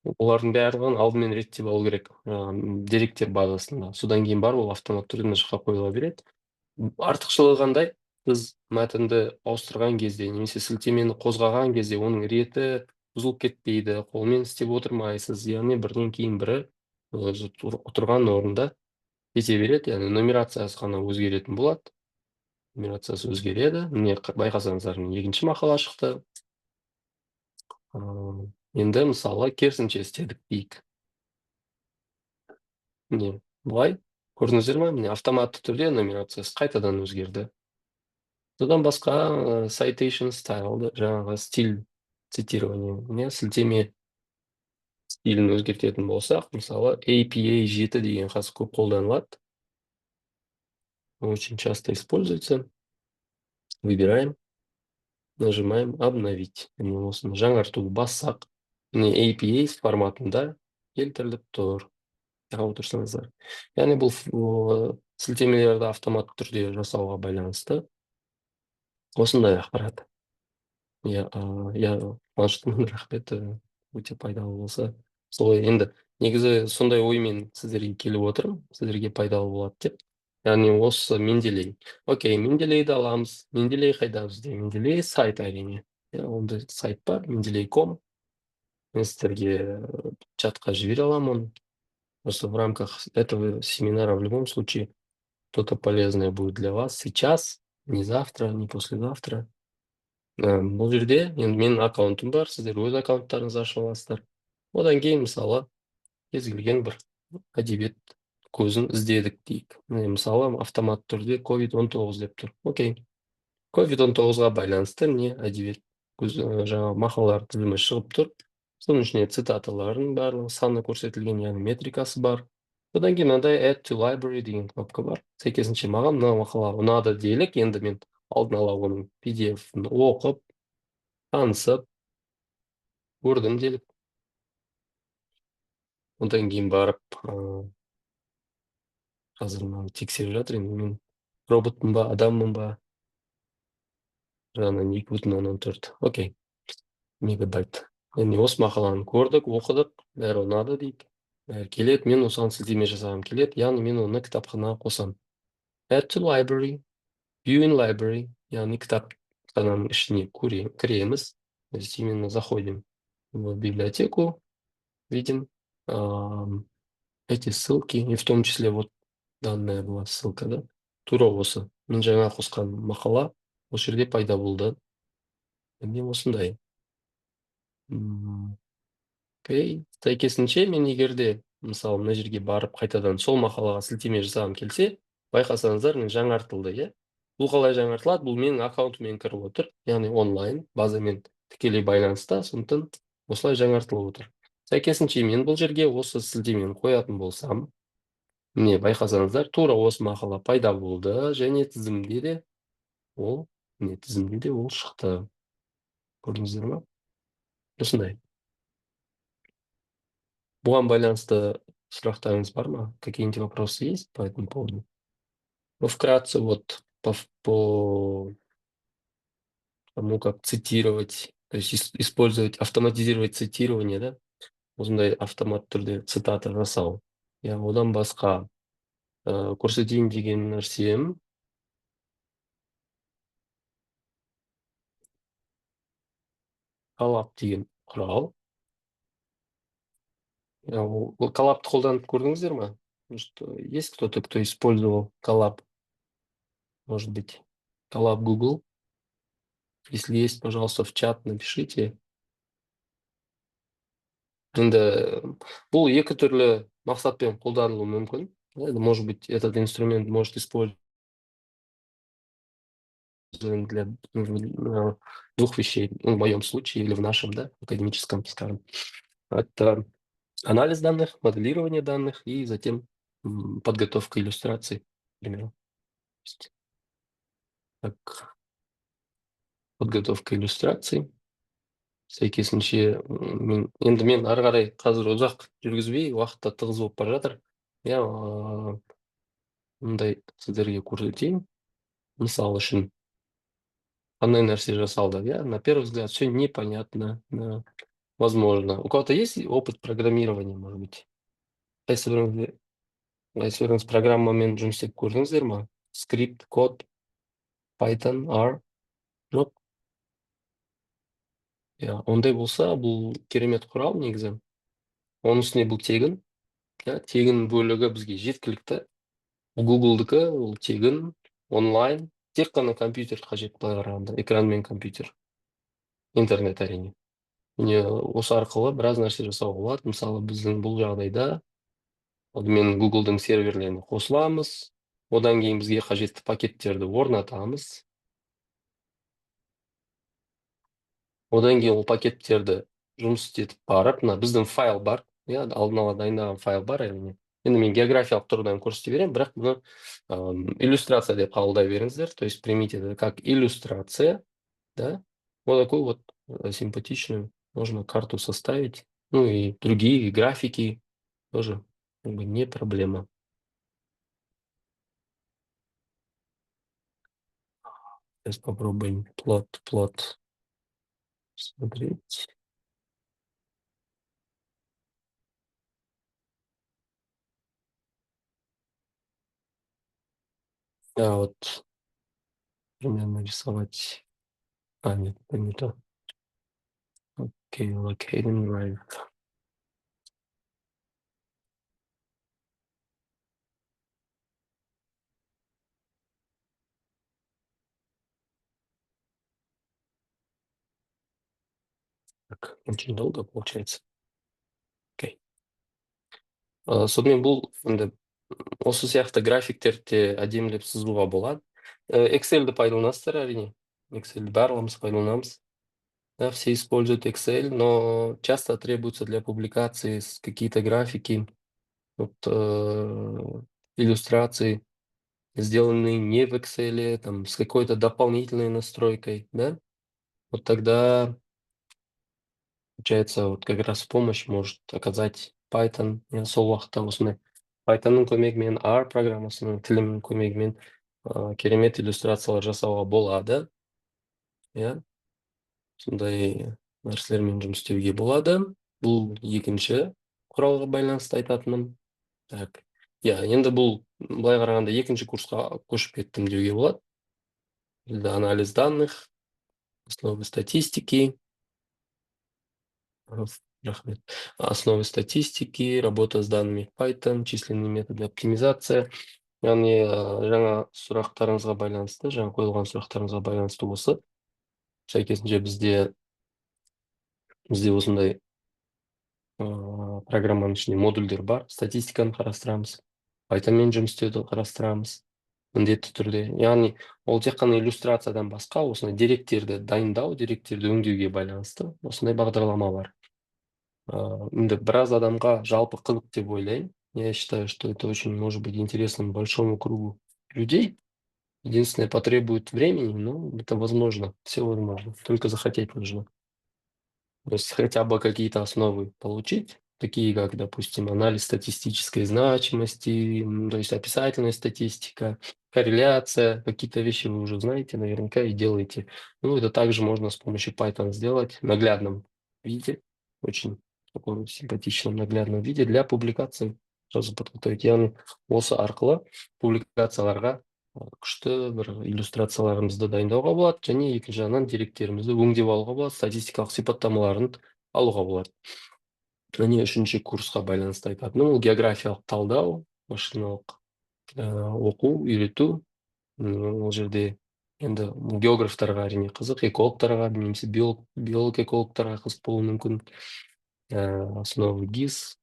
Олардың барлығын алдымен реттеп алу керек деректер базасында. Содан кейін бар, ол автомат түрде мына жаққа қойыла береді. Артықшылығы қандай? Біз мәтінді ауыстырған кезде, немесе сілтемені қозғаған кезде оның реті бұзылып кетпейді, қолмен істеп отырмайсыз. Яғни бірден кейін бірі отырған орында кете береді. Яғни нумерациясы ғана өзгеретін болады. Нумерациясы өзгереді. Міне байқасаңыздар, екінші мақала шықты. Енді мысалы керісінше істедік дейік. Міне былай көрдіңіздер ме? Міне автоматты түрде нумерациясы қайтадан өзгерді. Содан басқа citation style, жаңағы стиль цитирования. Міне сілтеме стилін өзгертетін болсақ, мысалы APA 7 деген қазір көп қолданылады. Очень часто используется. Выбираем. Нажимаем обновить. Жаңартуды бассақ. APA форматында келтіріліп тұр. Отырсаңыздар. Яғни бұл сілтемелерді автомат түрде жасауға байланысты. Осындай ақпарат. Қуаныштымын, рахмет, өте пайдалы болса. Солай енді негізі сондай оймен сіздерге келіп отырмын, сіздерге пайдалы болады деп. Яғни осы Менделей. Окей, Менделейді аламыз. Менделей қайда бізде? Менделей сайт әрине. Онда сайт бар, mendeley.com. Мен сіздерге чатқа жібере аламын. Просто в рамках этого семинара в любом случае что-то полезное будет для вас сейчас, не завтра, не послезавтра. Бұл жерде енді менің аккаунтым бар, сіздер өз аккаунттарыңызды ашып аласыздар. Одан кейін мысалы кез келген бір әдебиет көзін іздедік дейік. Мысалы автомат түрде COVID-19 деп тұр. Окей. COVID-19-ға байланысты міне әдебиет жаңа мақалалар тізімі шығып тұр. Соның ішіне цитаталардың барлығы саны көрсетілген, яғни метрикасы бар. Одан кейін мынандай add to library деген кнопка бар. Сәйкесінше маған мына мақала ұнады делік, енді мен алдын ала оның PDF-ін оқып, танысып, көрдім делік. Одан кейін барып, қазір мынаны тексеріп жатыр, енді мен роботпын ба, адаммын ба? Жаңа 2,4. Окей. Мегабайт. Енді осы мақаланы көрдік, оқыдық, бәрі ұнады дейік. Бәрі келеді, мен осыған сілтеме жасағым келеді, яғни мен оны кітапханаға қосам. Add to library, view in library, яғни кітапхананың ішіне кіреміз. То есть именно заходим в библиотеку, видим эти ссылки, и в том числе вот данная была ссылка, да? Тура осы. Мен жаңа қосқан мақала осы жерде пайда болды. Міне осындай. Окей. Сәйкесінше мен егерде мысалы мына жерге барып қайтадан сол мақалаға сілтеме жасағым келсе, байқасаңыздар мен жаңартылды, иә? Бұл қалай жаңартылады? Бұл менің аккаунтыммен кіріп отыр, яғни онлайн базамен тікелей байланыста, сондықтан осылай жаңартылып отыр. Сәйкесінше мен бұл жерге осы сілтемені қоятын болсам, міне байқасаңыздар, тура осы мақала пайда болды, және тізімде де ол шықты. Көрдіңіздер ме? Осындай. Бұған байланысты сұрақтарыңыз бар ма? Какие-нибудь вопросы есть по этому поводу? Ну, вкратце, вот по тому, как цитировать, то есть использовать, автоматизировать цитирование, да? Осындай автомат түрде цитата жасау. Я одан басқа көрсетейін деген нәрсем. Коллап деген құрал. Коллапты қолданып көрдіңіздер ма? Есть кто-то, кто использовал коллап? Может быть, коллап Google? Если есть, пожалуйста, в чат напишите. Енді бұл екі түрлі мақсатпен қолданылуы мүмкін. Может быть, этот инструмент может использовать для двух вещей. Ну, в моем случае или в нашем, да, академическом, скажем. Это анализ данных, моделирование данных и затем подготовка иллюстраций, к примеру. Так, подготовка иллюстраций. Сәйкесінше, енді мен ары қарай қазір ұзақ жүргізбей, уақытта тығыз болып бара жатыр. Я мындай сіздерге көрсетейін. Мысал үшін қандай нәрсе жасалды. Я, на первый взгляд, все непонятно. Возможно. У кого-то есть опыт программирования, может быть? Қайсыбіріңіз программамен жұмыс істеп көрдіңіздер ма? Скрипт, код, Python, R? Жоқ? Ондай болса, бұл керемет құрал негізі. Оның үстіне бұл тегін. Тегін бөлігі бізге жеткілікті. Google-дікі ол тегін, онлайн. Тек қана компьютер қажет былай қарағанда, экран мен компьютер. Интернет әрине. Міне осы арқылы біраз нәрсе жасауға болады. Мысалы, біздің бұл жағдайда мен Google-дың серверлеріне қосыламыз. Одан кейін бізге қажетті пакеттерді орнатамыз. Одан кейін ол пакеттерді жұмыс істетіп барып, біздің файл бар. Алдын ала дайындаған файл бар әрине. Енді мен географиялық тұрғыдан көрсете беремін, бірақ бұны иллюстрация деп қабылдай беріңіздер. То есть примите это как иллюстрация, да? Вот такую вот симпатичную можно карту составить. Ну и другие графики тоже как бы не проблема. Сейчас попробуем плот смотреть. Вот примерно рисовать. Нет, это не то. Окей, locating right. Так, очень долго получается. Окей. Сонымен бұл енді осы сияқты графиктерді әдемілеп сызуға болады. Excel-ді пайдаланасыздар әрине. Excel-ді барлығымыз пайдаланамыз. Да, все используют Excel, но часто требуются для публикации какие-то графики, иллюстрации, сделанные не в Excel, там, с какой-то дополнительной настройкой, да? Вот тогда, получается, вот как раз помощь может оказать Python. Я сол уақытта осындай Pythonның көмегімен, R программасының тілінің көмегімен керемет иллюстрациялар жасауға болады. Сондай нәрселермен жұмыс істеуге болады. Бұл екінші құралға байланысты айтатыным. Так. Енді бұл былай қарағанда екінші курсқа көшіп кеттім деуге болады. Анализ данных, основы статистики. Рахмет. Основы статистики, работа с данными Python, численные методы оптимизация. Яғни жаңа сұрақтарыңызға байланысты, жаңа қойылған сұрақтарыңызға байланысты осы. Сәйкесінше бізде осындай программаның ішінде модульдер бар. Статистиканы қарастырамыз. Pythonмен жұмыс істеуді қарастырамыз. Міндетті түрде. Яғни ол тек қана иллюстрациядан басқа осындай деректерді дайындау, деректерді өңдеуге байланысты осындай бағдарлама бар. Енді біраз адамға жалпы қызық деп ойлаймын. Я считаю, что это очень может быть интересным большому кругу людей. Единственное, потребует времени, но это возможно. Все возможно. Только захотеть нужно. То есть хотя бы какие-то основы получить, такие как, допустим, анализ статистической значимости, то есть описательная статистика, корреляция, какие-то вещи вы уже знаете наверняка и делаете. Ну, это также можно с помощью Python сделать в наглядном виде, очень таком симпатичном наглядном виде для публикации. Сразу подготовить. Яғни осы арқылы публикацияларға күшті бір иллюстрацияларымызды дайындауға болады, және екінші жағынан деректерімізді өңдеп алуға болады, статистикалық сипаттамаларын алуға болады. Және үшінші курсқа байланысты айтатыным, ол географиялық талдау, машиналық оқу, үйрету. Ол жерде енді географтарға әрине қызық, экологтарға, немесе биолог экологтарға қызық болуы мүмкін. Основы ГИС,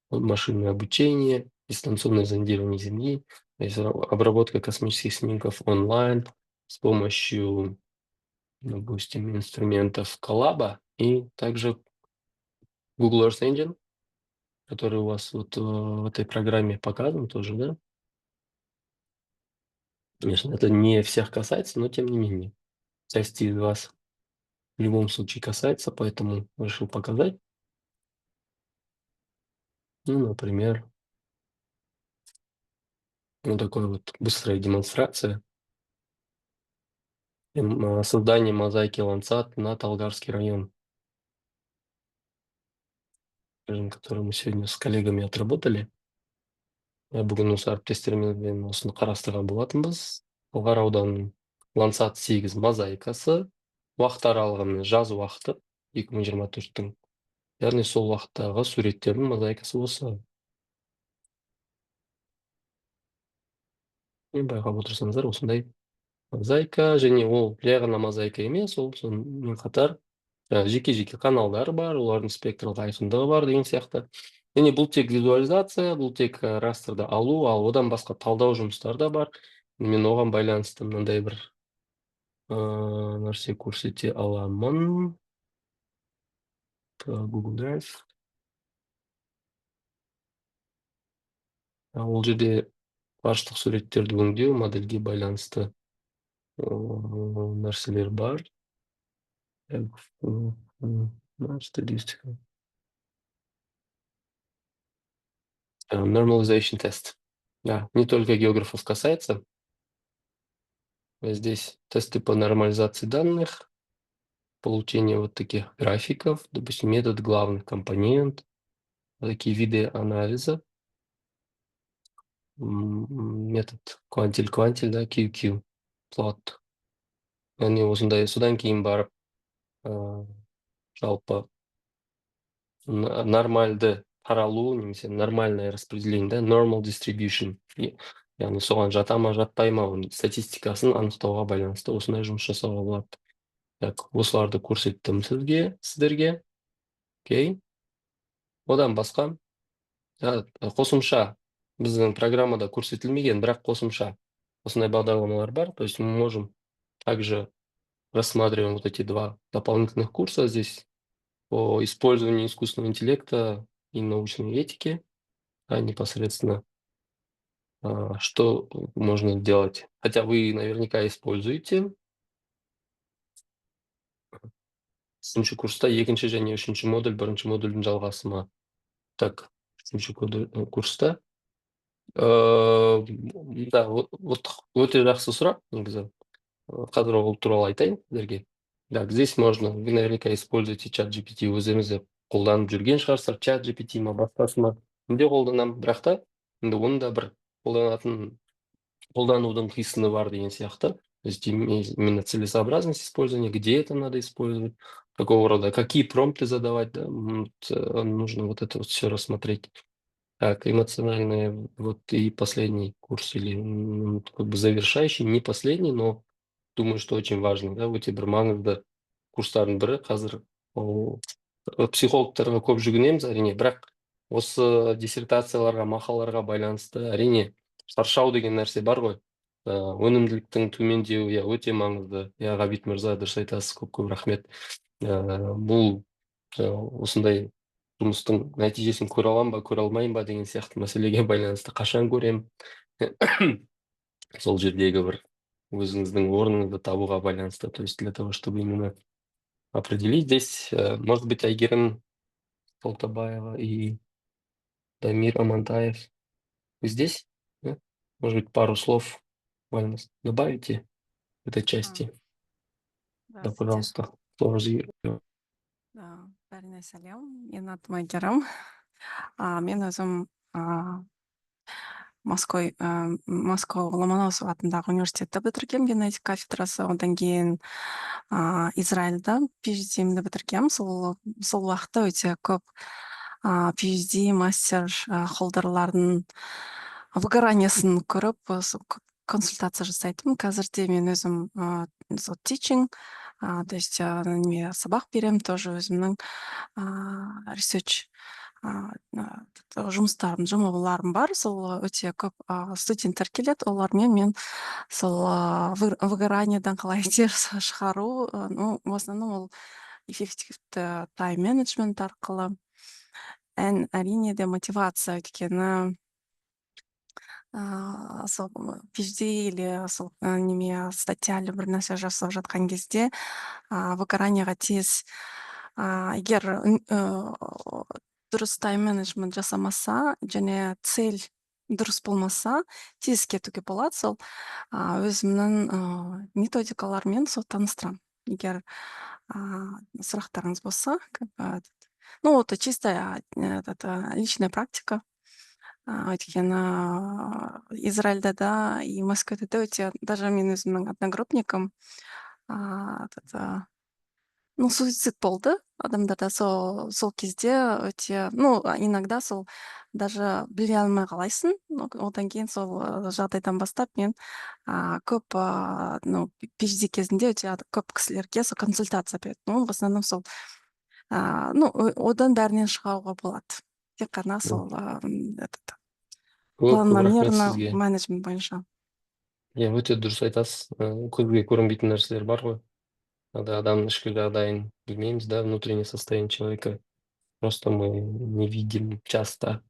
машинное обучение, дистанционное зондирование Земли, то есть обработка космических снимков онлайн с помощью, допустим, инструментов Colab и также Google Earth Engine, который у вас вот в этой программе показан тоже, да? Конечно, это не всех касается, но тем не менее, части из вас в любом случае касается, поэтому решил показать. Ну, например, вот такой вот быстрая демонстрация. Создание мозаики Лансат на Талгарский район, который мы сегодня с коллегами отработали. Я бүгін осы әріптестермен осыны қарастырған болатынбыз. Талғар ауданының Лансат 8 мозаикасы, уақыт аралығымен жаз уақыты 2024-тің. Яғни сол уақыттағы суреттердің мозаикасы осы. Байқап отырсаңыздар, осындай мозаика, және ол жай ғана мозаика емес, ол сонымен қатар жеке-жеке каналдар бар, олардың спектралық айқындығы бар деген сияқты. Және бұл тек визуализация, бұл тек растрды алу, ал одан басқа талдау жұмыстары да бар. Мен оған байланысты мынандай бір нәрсе көрсете аламын. Google Drive. Ол жерде ғарыштық суреттерді өңдеу, модельге байланысты нәрселер бар. Статистика. Normalization тест. Да, не только географов касается. Здесь тесты по нормализации данных, получение вот таких графиков, допустим, метод главных компонент, такие виды анализа, метод квантиль, да, QQ, плот. Они осындай содан кейін барып, жалпы нормальды таралу, немесе нормальное распределение, да, normal distribution. Яғни соған жата ма, жатпай ма, статистикасын анықтауға байланысты осындай жұмыс жасауға болады. Так, осыларды көрсеттім сіздерге. Окей. Одан басқа, қосымша біздің программада көрсетілмеген, бірақ қосымша осындай бағдарламалар бар. То есть мы можем также рассматриваем вот эти два дополнительных курса здесь по использованию искусственного интеллекта и научной этики, непосредственно что можно делать. Хотя вы наверняка используете. Үшінші курста екінші және үшінші модуль, бірінші модульдің жалғасы ма? Так, үшінші курста. Да, вот өте жақсы сұрақ, негізі. Қазір ол туралы айтайын сіздерге. Так, здесь можно, вы наверняка используете чат GPT, өзіңізде қолданып жүрген шығарсыздар, чат GPT ма, басқасы ма. Менде қолданамын, бірақ та, енді оның да бір қолданудың қисыны бар деген сияқты. То есть именно целесообразность использования, где это надо использовать, какого рода, какие промпты задавать, да, нужно вот это вот все рассмотреть. Так, эмоциональное, вот и последний курс, или как бы завершающий, не последний, но думаю, что очень важный, да, өте бір маңызды курстардың бірі. Қазір психологтарға көп жүгінеміз, әрине, бірақ осы диссертацияларға, мақалаларға байланысты әрине шаршау деген нәрсе бар ғой. Өнімділіктің төмендеуі, иә, өте маңызды. Иә, Ғабит мырза, дұрыс айтасыз, көп рахмет. Бұл осындай жұмыстың нәтижесін көре аламын ба, көре алмаймын ба деген сияқты мәселеге байланысты қашан көремін. Сол жердегі бір өзіңіздің орныңызды табуға байланысты. То есть для того, чтобы именно определить здесь, может быть, Айгерім Толтабаева и Дамир Амантаев. Вы здесь? Да? Может быть, пару слов буквально добавите в этой части? Да, Здравствуйте. пожалуйста. Слово Да, бәріне сәлем. Мен атым Айгерім. Мен өзім Москва Ломоносов атындағы университетті бітіргем, генетика кафедрасы. Одан кейін Израильда PhD-мді бітіргем. Сол уақытта өте көп PhD, мастер холдерлардың выгораниесін көріп, консультация жасайтын. Қазірде мен өзім teaching, то есть сабақ берем, тоже өзімнің research жұмыларым бар. Сол өте көп студенттер келеді, олармен мен сол выгораниеден қалай шығару, в основном ол эффективті тайм менеджмент арқылы. Әрине де мотивация, өйткені сол PhD или сол неме статьялы бір нәрсе жасап жатқан кезде выгоранияға тез, егер дұрыс тайм менеджмент жасамаса және цель дұрыс болмаса, тез кетуге болады. Сол өзімнің методикалармен сол таныстырамын. Егер сұрақтарыңыз болса, ну, это чисто личная практика. Өйткені Израильда да и Москвада да өте, даже мен өзімнің одногруппникам суицид болды адамдарда. Сол кезде өте, иногда сол даже біле алмай қалайсың. Одан кейін сол жағдайдан бастап мен көп PhD кезінде өте көп кісілерге сол консультация бердім. В основном сол одан бәрінен шығуға болады. Тек қана сол планомерно менеджмент бойынша. Иә, өте дұрыс айтасыз. Көзге көрінбейтін нәрселер бар ғой. Адамның ішкі жағдайын білмейміз, да, внутреннее состояние человека просто мы не видим часто.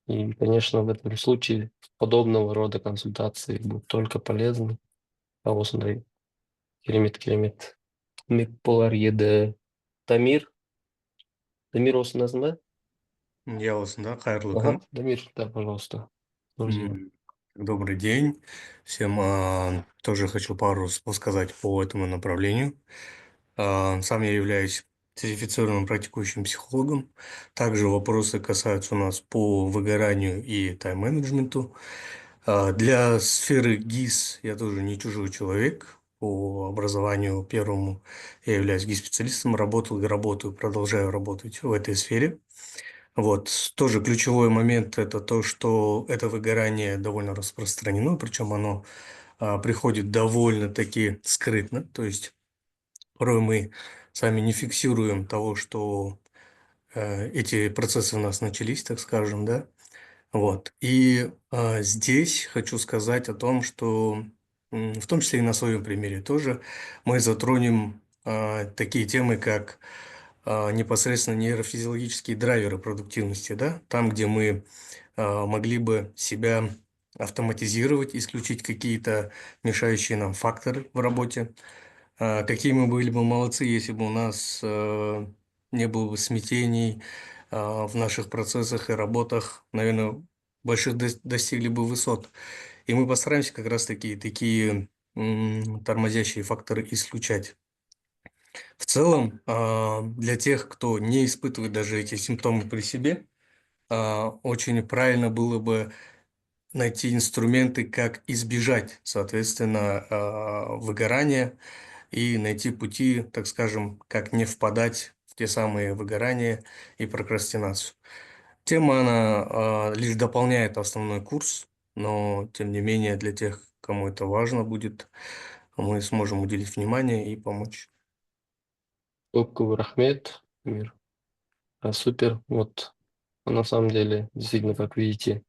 И, конечно, в этом случае подобного рода консультации будут только полезны. Осындай керемет көмек болар еді. Дамир осындасың ба? Я осында, қайырлы күн. Дамир, да, пожалуйста. Добрый день. Всем тоже хочу пару слов сказать по этому направлению. Сам я являюсь сертифицированным практикующим психологом. Также вопросы касаются у нас по выгоранию и тайм-менеджменту. Для сферы ГИС я тоже не чужой человек. По образованию первому я являюсь ГИС-специалистом, работал и работаю, продолжаю работать в этой сфере. Вот, тоже ключевой момент – это то, что это выгорание довольно распространено, причем оно приходит довольно-таки скрытно, то есть порой мы сами не фиксируем того, что эти процессы у нас начались, так скажем, да. Вот, и здесь хочу сказать о том, что в том числе и на своем примере тоже мы затронем такие темы, как непосредственно нейрофизиологические драйверы продуктивности, да, там, где мы могли бы себя автоматизировать, исключить какие-то мешающие нам факторы в работе. Какие мы были бы молодцы, если бы у нас не было бы смятений в наших процессах и работах, наверное, больших достигли бы высот. И мы постараемся как раз-таки такие тормозящие факторы исключать. В целом, для тех, кто не испытывает даже эти симптомы при себе, очень правильно было бы найти инструменты, как избежать, соответственно, выгорания и найти пути, так скажем, как не впадать в те самые выгорания и прокрастинацию. Тема, она лишь дополняет основной курс, но, тем не менее, для тех, кому это важно будет, мы сможем уделить внимание и помочь. Көп рахмет, Мир. Супер. Вот, на самом деле, действительно, как видите,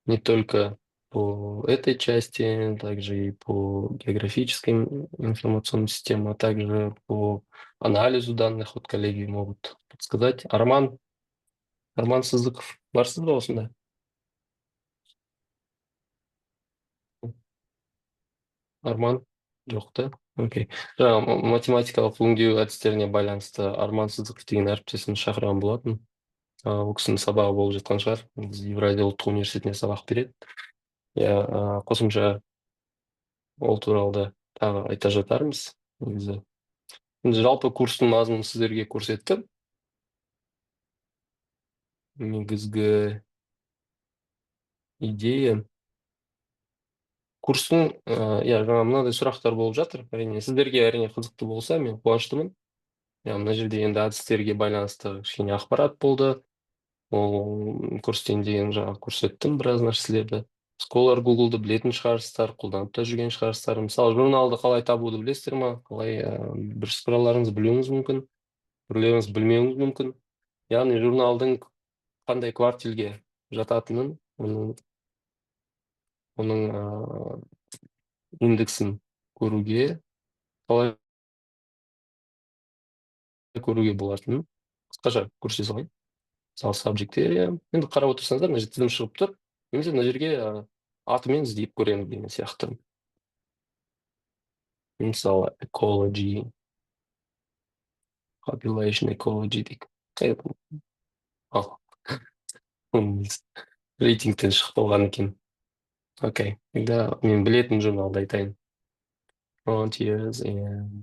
не только по этой части, также и по географической информационной системе, а также по анализу данных. Вот коллеги могут подсказать. Арман Сыздықов, барсыз ба осында? Арман жоқ та? Окей. Жаңа математикалық өңдеу әдістеріне байланысты Арман Сыздықов деген әріптесімді шақырған болатын. Ол кісінің сабағы болып жатқан шығар. Біз Евразия ұлттық университетіне сабақ береді. Иә, қосымша ол туралы да тағы айта жатармыз. Негізі жалпы курстың мазмұнын сіздерге көрсеттім. Негізгі идея курстың, жаңа мынандай сұрақтар болып жатыр. Әрине, сіздерге әрине қызықты болса, мен қуаныштымын. Мына жерде енді әдістерге байланысты кішкене ақпарат болды. Ол курстен деген жаңа көрсеттім біраз нәрселерді. Scholar Google'ды білетін шығарсыздар, қолданып та жүрген шығарсыздар. Мысалы, журналды қалай табуды білесіздер ма? Қалай бірсыпыраларыңыз білуіңіз мүмкін, бірлеріңіз білмеуіңіз мүмкін. Яғни журналдың қандай квартилге жататынын, оның индексін көруге, қалай көруге болатынын қысқаша көрсете салайын. Мысалы, subject area. Енді қарап отырсаңыздар, мына жерде тізім шығып тұр. Немесе мына жерге атымен іздеп көреміз деген сияқты. Мысалы, ecology, population ecology дейік. Рейтингтен шығып қалған екен. Окей. Енді мен білетін журналды айтайын. Frontiers in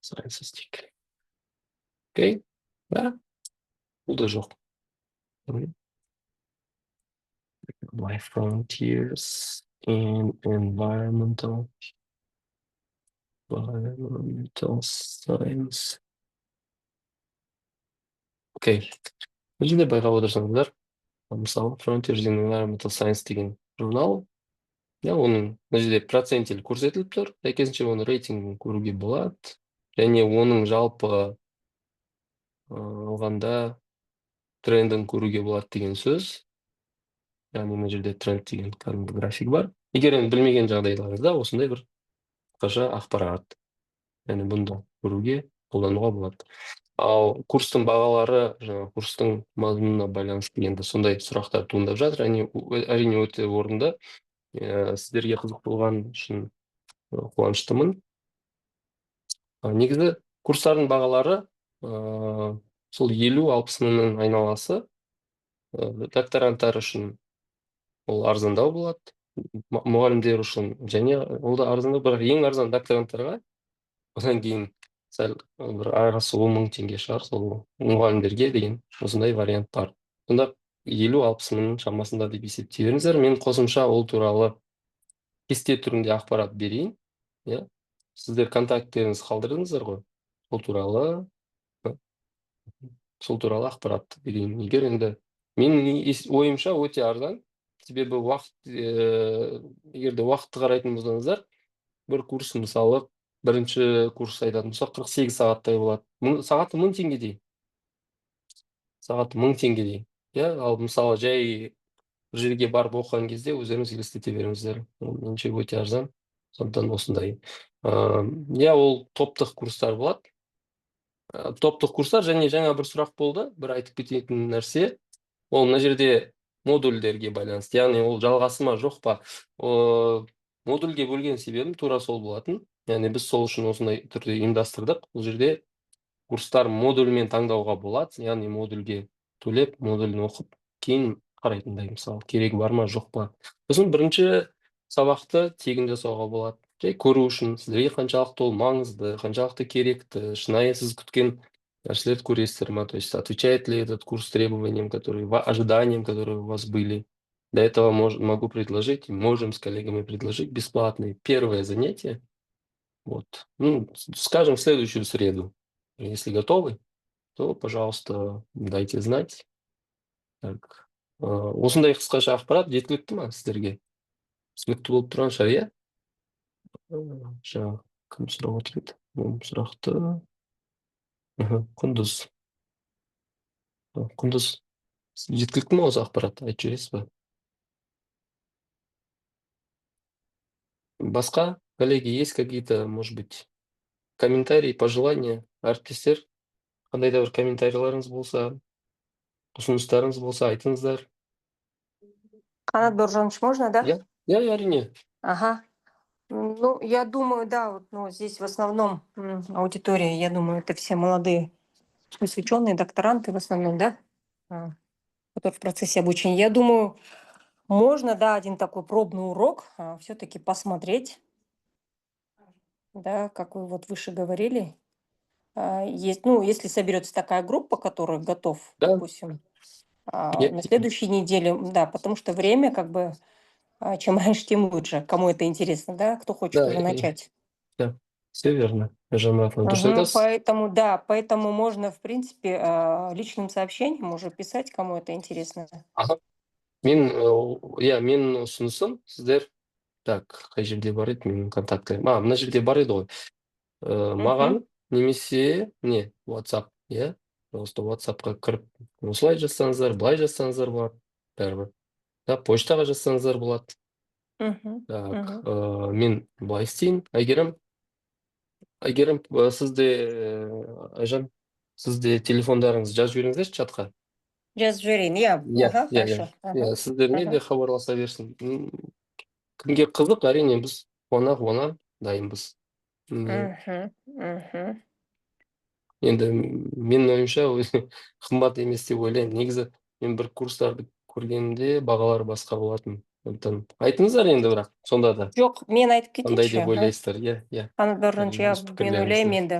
Sciences дейік. Окей. Да? Бұл да жоқ. Life frontiers in environmental science. Окей. Бұл жерде байқап отырсаңыздар, мысалы, Frontiers in Environmental Science деген журнал, оның мына жерде процентель көрсетіліп тұр, сәйкесінше оның рейтингін көруге болады, және оның жалпы алғанда трендін көруге болады деген сөз. Яғни мына жерде тренд деген кәдімгі график бар. Егер білмеген жағдайларыңызда осындай бір қысқаша ақпарат, яғни бұны көруге, қолдануға болады. Ал курстың бағалары, жаңа курстың мазмұнына байланысты енді сондай сұрақтар туындап жатыр. Әрине өте орынды. Сіздерге қызық болған үшін қуаныштымын. Негізі курстардың бағалары сол 50-60 мыңның айналасы. Докторанттар үшін ол арзандау болады, мұғалімдер үшін және ол да арзандау, бірақ ең арзан докторанттарға одан кейін сәл бір арасы 10 мың теңге шығар, сол мұғалімдерге деген осындай вариант бар. Сонда 50-60 мыңның шамасында деп есептей беріңіздер. Мен қосымша ол туралы кесте түрінде ақпарат берейін. Сіздер контакттеріңіз қалдырдыңыздар ғой. Сол туралы ақпарат берейін. Егер енді менің ойымша өте арзан. Себебі егерде уақытты қарайтын болсаңыздар, бір курс мысалы бірінші курс айтатын болсақ 48 сағаттай болады. Сағаты 1000 теңгедей. Сағаты 1000 теңгедей. Ал мысалы жай бір жерге барып оқыған кезде өздеріңіз елестете беріңіздер. Меніңше өте арзан. Сондықтан осындай. Ол топтық курстар болады. Топтық курстар және жаңа бір сұрақ болды. Бір айтып кететін нәрсе. Ол мына жерде модульдерге байланысты. Яғни ол жалғасы ма жоқ па? Модульге бөлген себебім тура сол болатын. Яғни біз сол үшін осындай түрде ұйымдастырдық. Бұл жерде курстар модульмен таңдауға болады. Яғни модульге төлеп, модульін оқып, кейін қарайтындай, мысалы, керегі бар ма, жоқ па. Сосын бірінші сабақты тегін жасауға болады. Жай көру үшін сіздерге қаншалықты ол маңызды, қаншалықты керекті, шынайы сіз күткен нәрселерді көресіздер ма, то есть отвечает ли этот курс требованиям, ожиданиям, которые у вас были. Для этого могу предложить, можем с коллегами предложить бесплатное первое занятие. Вот. Ну, скажем, в следующую среду. Если готовы, то, пожалуйста, дайте знать. Так. Осындай қысқаша ақпарат жеткілікті ма сіздерге? Түсінікті болып тұрған шығар, иә? Жаңа кім сұрап отыр еді? Ол сұрақты. Құндыз. Құндыз, жеткілікті ма осы ақпарат? Айтып жібересіз ба? Басқа, коллеги, есть какие-то, может быть, комментарии, пожелания? Әріптестер, қандай да бір комментарийларыңыз болса, ұсыныстарыңыз болса, айтыңыздар. Канат Бауыржанович, можно, да? Я, әрине. Ага. Ну, я думаю, да, вот, ну, здесь в основном аудитория, я думаю, это все молодые посвященные докторанты в основном, да, которые в процессе обучения. Я думаю, можно, да, один такой пробный урок все-таки посмотреть, да, как вы вот выше говорили. Есть, ну, если соберется такая группа, которая готов, Да. допустим, на следующей неделе, да, потому что время как бы чем раньше, тем лучше. Кому это интересно, да, кто хочет Да, уже начать. Да, все верно. Жамратовна, дұрыс айтасыз. Поэтому, да, поэтому можно, в принципе, личным сообщением уже писать, кому это интересно. Ага. Менің ұсынысым сіздер, так, қай жерде бар еді менің контактым? Мына жерде бар еді ғой. Маған немесе не WhatsApp, иә, просто WhatsAppқа кіріп осылай жазсаңыздар, былай жазсаңыздар болады, бәрібір. Да, почтаға жазсаңыздар болады. Так, мен былай істейін. Әйгерім, Айжан, сізде телефондарыңызды жазып жіберіңіздерші чатқа. Жазып жіберейін, иә. Хорошо. Сіздермен де хабарласа берсін. Кімге қызық, әрине біз қуана дайынбыз. Енді менің ойымша қымбат емес деп ойлаймын. Негізі мен бір курстарды көргенімде бағалары басқа болатын. Айтыңыздар енді бірақ, сонда да. Жоқ, мен айтып Қандай деп кетейінші. ойлайсыздар, иә. Қанат Бауыржанович, мен ойлаймын енді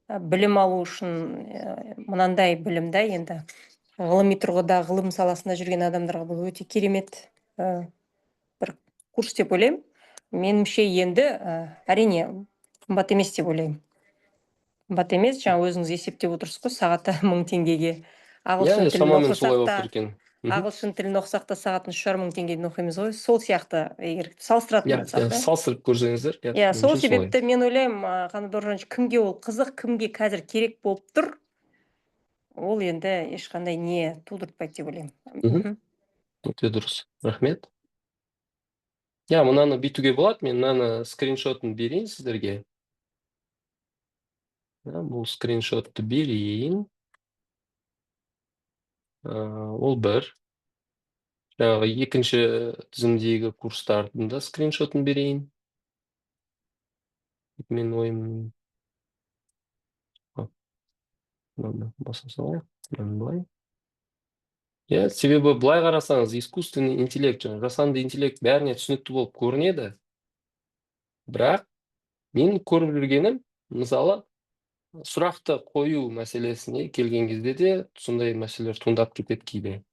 білім алу үшін мынандай білім да енді ғылыми тұрғыда ғылым саласында жүрген адамдарға бұл өте керемет бір курс деп ойлаймын. Меніңше енді әрине қымбат емес деп ойлаймын. Қымбат емес, жаңа өзіңіз есептеп отырсыз ғой, сағаты 1000 теңгеге. Ағылшын тілін оқысақ та сағатын 3500 теңгеден оқимыз ғой. Сол сияқты, егер салыстыратын болсақ, да? Салыстырып көрсеңіздер. Иә, сол себепті мен ойлаймын, Қанат Бауыржанович, кімге ол қызық, кімге қазір керек болып тұр, ол енді ешқандай не тудыртпайды деп ойлаймын. Өте дұрыс. Рахмет. Мынаны бүйтуге болады, мен мынаны скриншотын берейін сіздерге. Бұл скриншотты берейін. Ол бір. Жаңағы екінші тізімдегі курстардың да скриншотын берейін. Мен ойым... Басын салайық. Былай. Себебі былай қарасаңыз, искусственный интеллект, жасанды интеллект бәріне түсінікті болып көрінеді. Бірақ мен көріп жүргенім, мысалы, сұрақты қою мәселесіне келген кезде де сондай мәселелер туындап кетеді кейде.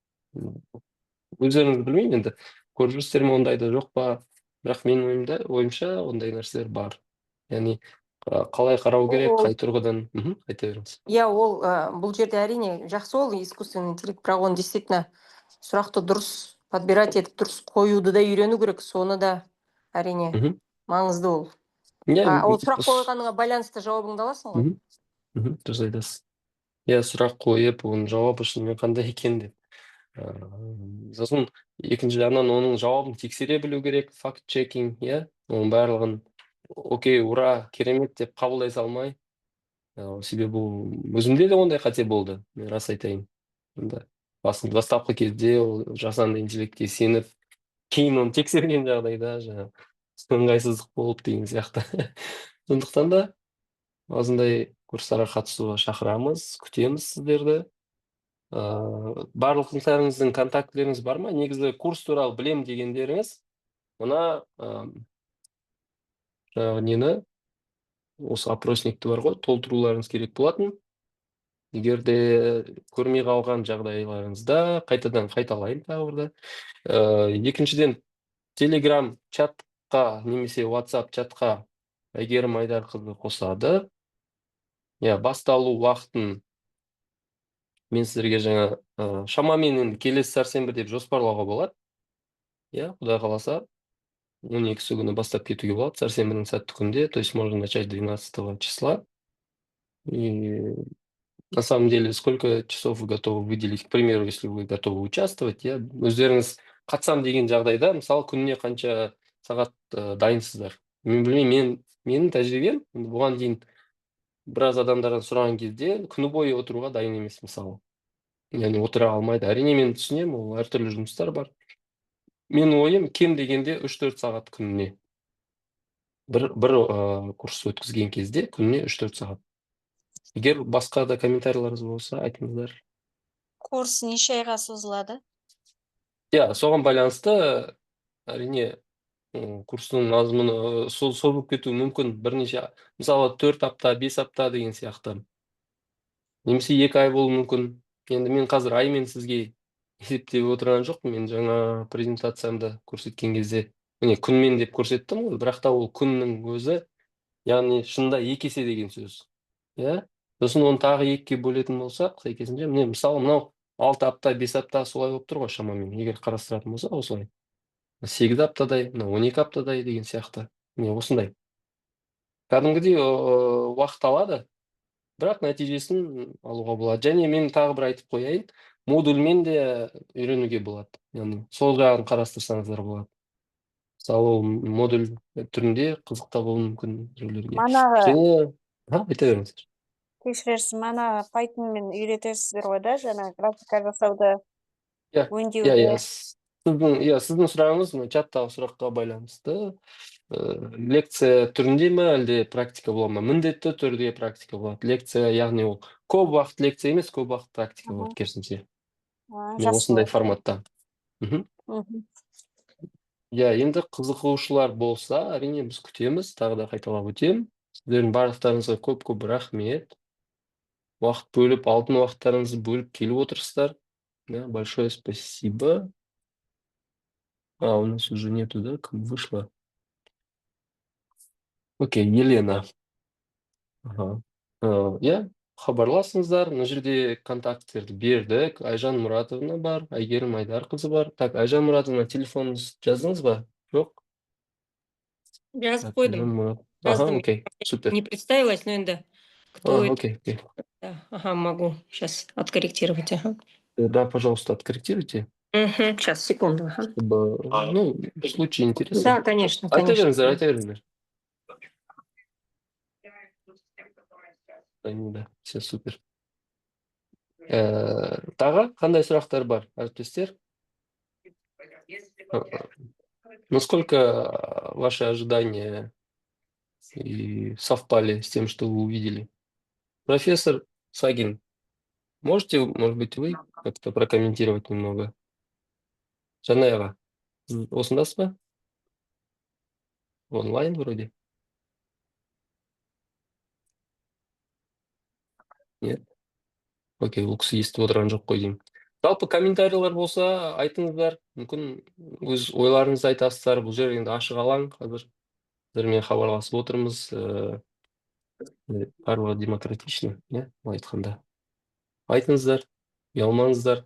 Өздеріңіз білмеймін, енді көріп жүрсіздер ме, ондайда жоқ па, бірақ менің ойымша ондай нәрселер бар. Яғни қалай қарау керек, қай тұрғыдан, айта беріңіз. Ол бұл жерде әрине жақсы ол искусственный интеллект, бірақ оны действительно сұрақты дұрыс подбирать етіп, дұрыс қоюды да үйрену керек, соны да әрине маңызды ол. Ол сұрақ қойғаныңа байланысты жауабыңды аласың ғой? Дұрыс айтасыз. Сұрақ қойып, оның жауабы шынымен қандай екен деп. Сосын екінші жағынан оның жауабын тексере білу керек, факт-чекинг, оның барлығын окей, ура, керемет деп қабылдай салмай. Себебі өзімде де ондай қате болды, мен рас айтайын. Бастапқы кезде жасанды интеллектке сеніп, кейін оны тексерген жағдайда ыңғайсыздық болып деген сияқты. Сондықтан да осындай курстарға қатысуға шақырамыз, күтеміз сіздерді. Барлықтарыңыздың контактілеріңіз бар ма? Негізі курс туралы білем дегендеріңіз, мына нені, осы опросникті бар ғой, толтыруларыңыз керек болатын. Егер де көрмей қалған жағдайларыңызда қайтадан қайталайын тағы бір да. Екіншіден, Telegram чатқа немесе WhatsApp чатқа Әйгерім Айдарқызы қосады. Басталу уақытын мен сіздерге жаңа шамамен енді келесі сәрсенбі деп жоспарлауға болады. Құдай қаласа 12 күні бастап кетуге болады. Сәрсенбінің сәтті күнде, то есть можно начать 12 числа. И на самом деле, сколько часов вы готовы выделить, к примеру, если вы готовы участвовать, өздеріңіз қатсам деген жағдайда, мысалы, күніне қанша сағат дайынсыздар. Мен білмеймін, менің тәжірибем, бұған дейін біраз адамдардан сұраған кезде, күні бойы отыруға дайын емес, мысалы. Яғни отыра алмайды. Әрине мен түсінемін, ол әртүрлі жұмыстар бар. Мен ойым, кем дегенде 3-4 сағат күніне. Бір курс өткізген кезде күніне 3-4 сағат. Егер басқа да комментарийларыңыз болса, айтыңыздар. Курс неше айға созылады? Соған байланысты, әрине, курстың мазмұны созылып кетуі мүмкін. Бірнеше, мысалы, 4 апта, 5 апта деген сияқты. Немесе 2 ай болуы мүмкін. Енді мен қазір аймен сізге есептеп отырған жоқпын. Мен жаңа презентациямда көрсеткен кезде, міне күнмен деп көрсеттім ғой, бірақ та ол күннің өзі, яғни шынында 2 есе деген сөз. Сосын оны тағы 2-ге бөлетін болсақ, сәйкесінше, міне мысалы, мынау 6 апта, 5 апта солай болып тұр ғой шамамен, егер қарастыратын болса, осылай. 8 аптадай, 12 аптадай деген сияқты. Міне осындай. Кәдімгідей уақыт алады, бірақ нәтижесін алуға болады. Және мен тағы бір айтып қояйын, модульмен де үйренуге болады. Яғни сол жағын қарастырсаңыздар болады. Мысалы, ол модуль түрінде қызықта болуы мүмкін біреулерге. Және, айта беріңіздер. Кешірерсіз, мана Pythonмен үйретесіздер ғой да, жаңа графика жасауды, өңдеуді. Сіздің сұрағыңыз чаттағы сұраққа байланысты. Лекция түрінде ме, әлде практика бола ма? Міндетті түрде практика болады. Лекция, яғни ол көп уақыт лекция емес, көп уақыт практика болады, керісінше. Мен осындай форматта. Енді қызығушылар болса, әрине біз күтеміз, тағы да қайталап өтем. Сіздердің барлықтарыңызға көп-көп рахмет. Уақыт бөліп, алтын уақыттарыңызды бөліп келіп отырсыздар. Большое спасибо. У нас уже нету, да, кому вышло. Окей, Елена. Хабарласыңыздар, мына жерде контакттерді бердік. Айжан Мұратовна бар, Әйгерім Айдарқызы бар. Так, Айжан Мұратовна, телефоныңыз жаздыңыз ба? Жоқ? Жазып қойдым. Окей, супер. Не представилась, но енді. Окей. Могу сейчас откорректировать. Да, пожалуйста, откорректируйте. Сейчас, секунду. Чтобы, в случае интереса. Да, конечно. Айта беріңіздер. Да, все супер. Тағы қандай сұрақтар бар, әріптестер? Насколько ваши ожидания совпали с тем, что вы увидели? Профессор Сагин, можете, может быть, вы как-то прокомментировать немного? Жанайға, осындасыз ба? Онлайн вроде. Нет? Окей, ол кісі естіп отырған жоқ қой деймін. Жалпы комментарийлар болса, айтыңыздар. Мүмкін өз ойларыңызды айтасыздар. Бұл жер енді ашық алаң қазір. Сіздермен хабарласып отырмыз. Барлығы демократичный, айтқанда. Айтыңыздар, ұялмаңыздар.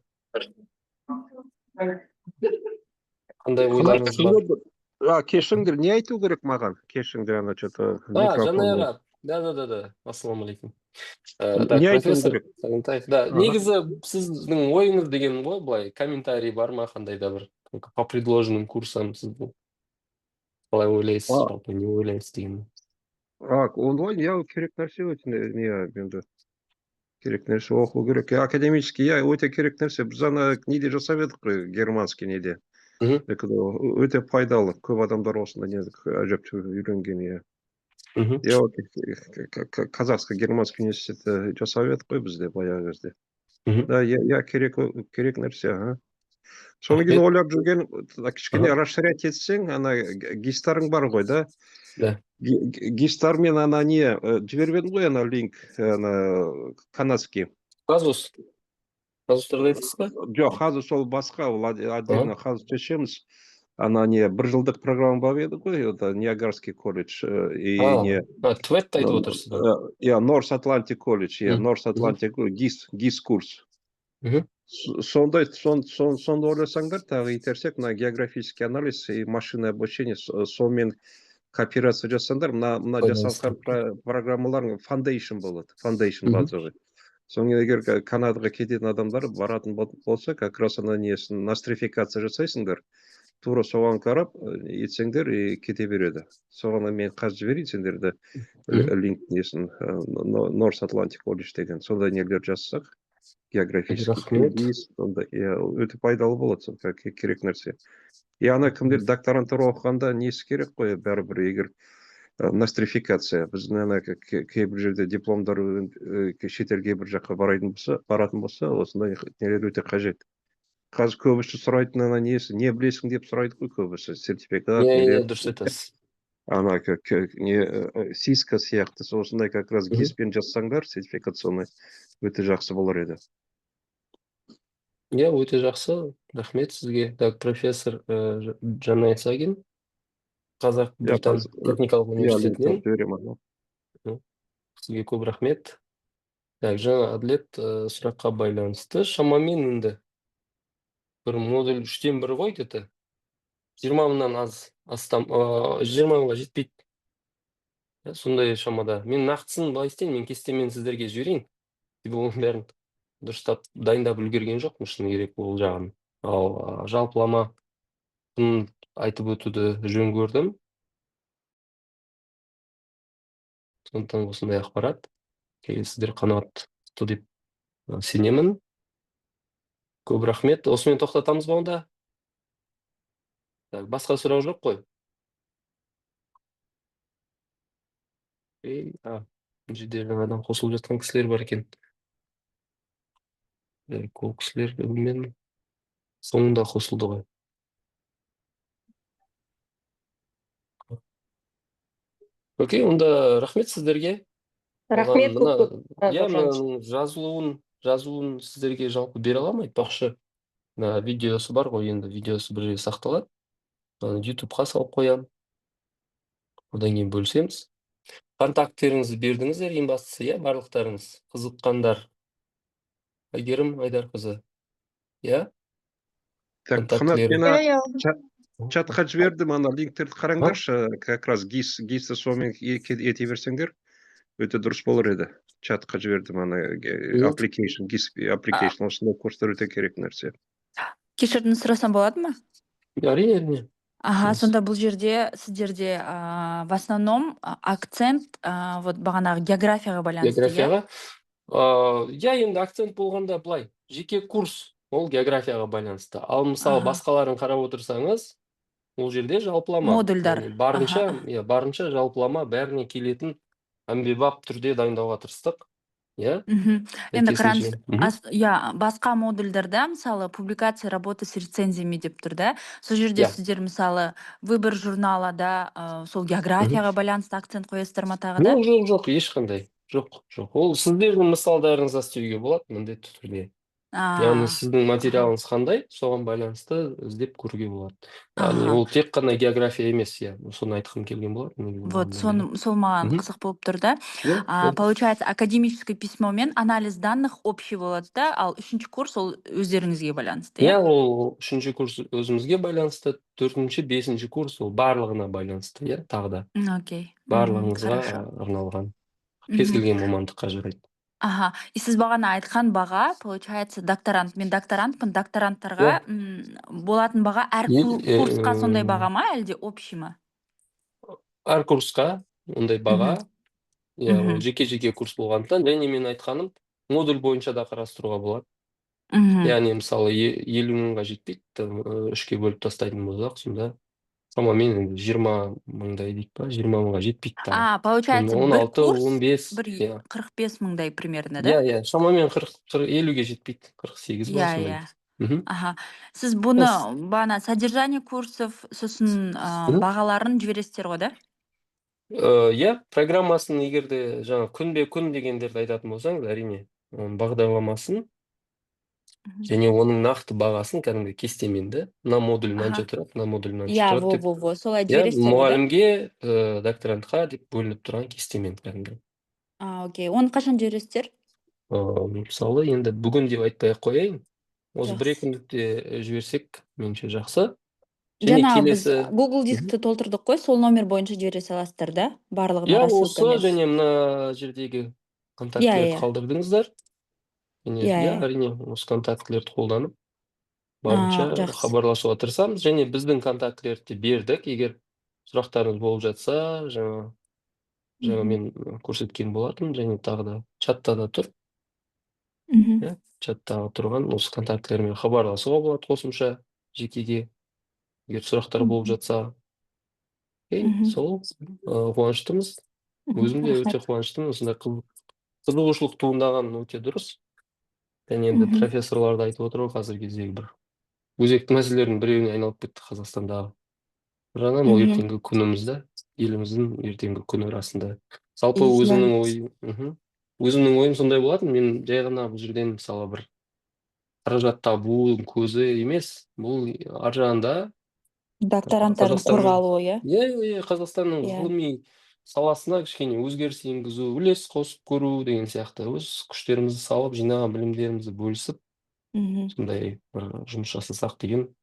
Қандай ойларыңыз бар? Кешіңдер, не айту керек маған? Кешіңдер, ана что-то Жанайға. Да. Ассалаумағалейкум. Не айту керек? Да, негізі сіздің ойыңыз деген ғой, былай, комментарий бар ма, қандай да бір, по предложенным курсам сіздің қалай ойлайсыз, жалпы не ойлайсыз деген. Онлайн, керек нәрсе өте, енді керек нәрсе оқу керек. Академический, өте керек нәрсе. Біз ана неде жасап едік қой, германский неде. Өте пайдалы, көп адамдар осында әжептәуір үйренген. Казахский германский университеті жасап едік қой бізде баяғы кезде. Да, керек нәрсе. Соны кейін ойлап жүрген, кішкене расширять етсең, ана гистарың бар ғой, да? Гистармен ана не, жіберіп едім ғой, ана линк, канадский. Казус. Казустарды айтасыз ба? Жоқ, қазір сол басқа, ол отдельно қазір шешеміз. Ана не, бір жылдық программа бар еді ғой, это Ниагарский колледж, и не... ТВЭТ айтып отырсыз ба? Я, Норс Атлантик колледж, я, Норс Атлантик, ГИС курс. Сонда ойласаңдар, тағы итерсек, мына географический анализ и машинное обучение, сонымен кооперация жасаңдар, мына жасалған программалардың foundation болады, foundation базовый. Соңын егер Канадаға кететін адамдар баратын болса, как раз ана несін нострификация жасайсыңдар, тура соған қарап етсеңдер и кете береді. Соған мен қазір жіберейін сендерді линк несін Норс Атлантик колледж деген. Сондай нелер жазсақ, географический, өте пайдалы болады, керек нәрсе. И ана кімдер докторантура оқығанда несі керек қой, бәрібір егер нострификация. Біздің ана кейбір жерде дипломдар шетелге бір жаққа баратын болса, осындай нелер өте қажет. Қазір көбісі сұрайтын ана несі, не білесің деп сұрайды ғой көбісі, сертификат. Дұрыс айтасыз. Ана сиска сияқты, осындай как раз ГИСпен жазсаңдар, сертификационный өте жақсы болар еді. Өте жақсы. Рахмет сізге. Так, профессор Жанай Сагин, Қазақ Британ техникалық университетінен. Сізге көп рахмет. Так, жаңа Әділет сұраққа байланысты. Шамамен енді бір модуль 3-1 ғой деді. 20 мыңнан астам, 20 мыңға жетпейді. Сондай шамада. Мен нақтысын былай істейін, мен кестемен сіздерге жіберейін. Оның бәрін дұрыстап дайындап үлгерген жоқпын, шыны керек ол жағын. Ал жалпылама айтып өтуді жөн көрдім. Сондықтан осындай ақпарат. Сіздер қанағатты деп сенемін. Көп рахмет. Осымен тоқтатамыз ба онда? Басқа сұрау жоқ қой? Жерде жаңадан қосылып жатқан кісілер бар екен. Ол кісілер мен соңында қосылды ғой. Окей, онда рахмет сіздерге. Рахмет. Жазуын сіздерге жалпы бере аламын, айтпақшы. Видеосы бар ғой, енді видеосы бір жерге сақталады. YouTube-қа салып қоямын. Одан кейін бөлісеміз. Контакттеріңізді бердіңіздер, ең бастысы, барлықтарыңыз. Қызыққандар. Әйгерім Айдарқызы. Чатқа жібердім, ана линктерді қараңдаршы, как раз ГИСті сонымен ете берсеңдер, өте дұрыс болар еді. Чатқа жібердім, ана application, ГИС application, осындай курстар өте керек нәрсе. Кешірден сұрасам болады ма? Әрине. Сонда бұл жерде сіздерде в основном акцент бағанағы географияға байланысты. Географияға? Енді акцент болғанда былай, жеке курс, ол географияға байланысты. Ал мысалы басқаларын қарап отырсаңыз, ол жерде жалпылама. Модульдар. Барынша жалпылама бәріне келетін әмбебап түрде дайындауға тырыстық. Енді қараңыз, басқа модульдарда, мысалы, публикация работы с рецензиями деп тұрда, сол жерде сіздер, мысалы, выбор журналада сол географияға байланысты акцент қоясыздар ма тағы да? Жоқ, ешқандай. Жоқ. Ол сіздердің мысалдарыңызға істеуге болады, міндетті түрде. Яғни сіздің материалыңыз қандай, соған байланысты іздеп көруге болады. Ол тек қана география емес, соны айтқым келген болады. Сол маған қызық болып тұрды. Получается, академическое письмомен анализ данных общий болады да, ал 3-ші курс ол өздеріңізге байланысты. Ол 3-ші курс өзімізге байланысты, 4-ші, 5-ші курс ол барлығына байланысты, тағы да. Барлығыңызға арналған. Кез келген мамандыққа жарайды. И сіз бағана айтқан баға, получается, докторант. Мен докторантпын, докторанттарға болатын баға әр курсқа сондай баға ма, әлде общий ма? Әр курсқа ондай баға, жеке-жеке курс болғандықтан, және мен айтқаным, модуль бойынша да қарастыруға болады. Яғни, мысалы, 50 мыңға жетпейді, 3-ке бөліп тастайтын болсақ, сонда шамамен 20 мыңдай дейік па, 20 мыңға жетпейді. Получается, бір курс, бір 45 мыңдай примерно, да? Шамамен 50-ге жетпейді, 48 ба сондай. Сіз бұны бағана содержание курсов, сосын бағаларын жібересіздер ғой, да? Программасын егерде жаңа күнбе күн дегендерді айтатын болсаңыз, әрине, бағдарламасын және оның нақты бағасын кәдімгі кестемен де мына модуль мынанша тұрады, мына модуль мынанша Иә, тұрады деп, во, солай иә, жібересіздер ғой, да? мұғалімге, докторантқа деп бөлініп тұрған кестемен кәдімгі. Окей. Оны қашан жібересіздер? Мысалы, енді бүгін деп айтпай-ақ қояйын. Осы бір Жақсы. екі күндікте жіберсек, меніңше жақсы. Жаңа біз келесі Google дискті толтырдық қой, сол номер бойынша жібере саласыздар, да? Барлығына иә, рассылка осы емес. және мына жердегі контактілерді Иә. қалдырдыңыздар. Және, Иә, иә, иә. әрине, осы контактілерді қолданып, барынша Жақсы. хабарласуға тырысамыз. Және біздің контактілерді бердік. Егер сұрақтарыңыз болып жатса, жаңа мен көрсеткен болатын, және тағы да чатта да тұр. Иә, чаттағы тұрған осы контактілермен хабарласуға болады қосымша жекеге, егер сұрақтар болып жатса. Сол қуаныштымыз. Өзім де өте қуаныштымын. Осындай қызығушылық туындаған өте дұрыс. Және енді профессорлар да айтып отыр ғой, қазіргі кездегі бір өзекті мәселелердің біреуіне айналып кетті Қазақстандағы. Бір жағынан ол ертеңгі күнімізді, еліміздің ертеңгі күні расында. Жалпы өзімнің ойым сондай болатын, мен жай ғана бұл жерден мысалы бір қаражат табудың көзі емес, бұл ар жағында Докторанттардың қорғалуы, иә? Иә, Қазақстанның ғылыми саласына кішкене өзгеріс енгізу, үлес қосып көру деген сияқты өз күштерімізді салып, жинаған білімдерімізді бөлісіп, сондай бір жұмыс жасасақ деген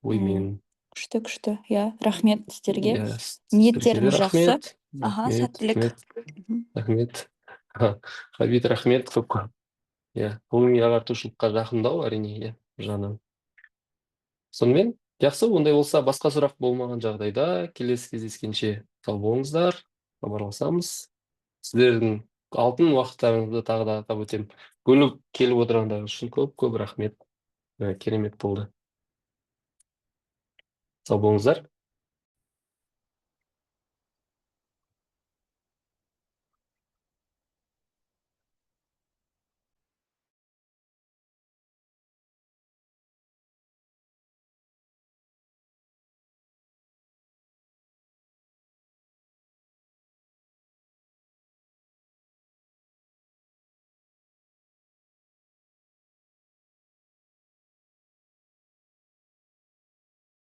оймен. Күшті, иә. Рахмет сіздерге. Иә, Ниеттеріңіз жақсы. Рахмет. Сәттілік. Рахмет. Ғабит, рахмет көп. Иә, ғылыми ағартушылыққа жақындау әрине, иә, жағынан. Сонымен, жақсы, ондай болса, басқа сұрақ болмаған жағдайда келесі кездескенше сау болыңыздар, хабарласамыз. Сіздердің алтын уақыттарыңызды тағы да атап өтем. Бөліп келіп отырғандарыңыз үшін көп рахмет. Керемет болды. Сау болыңыздар.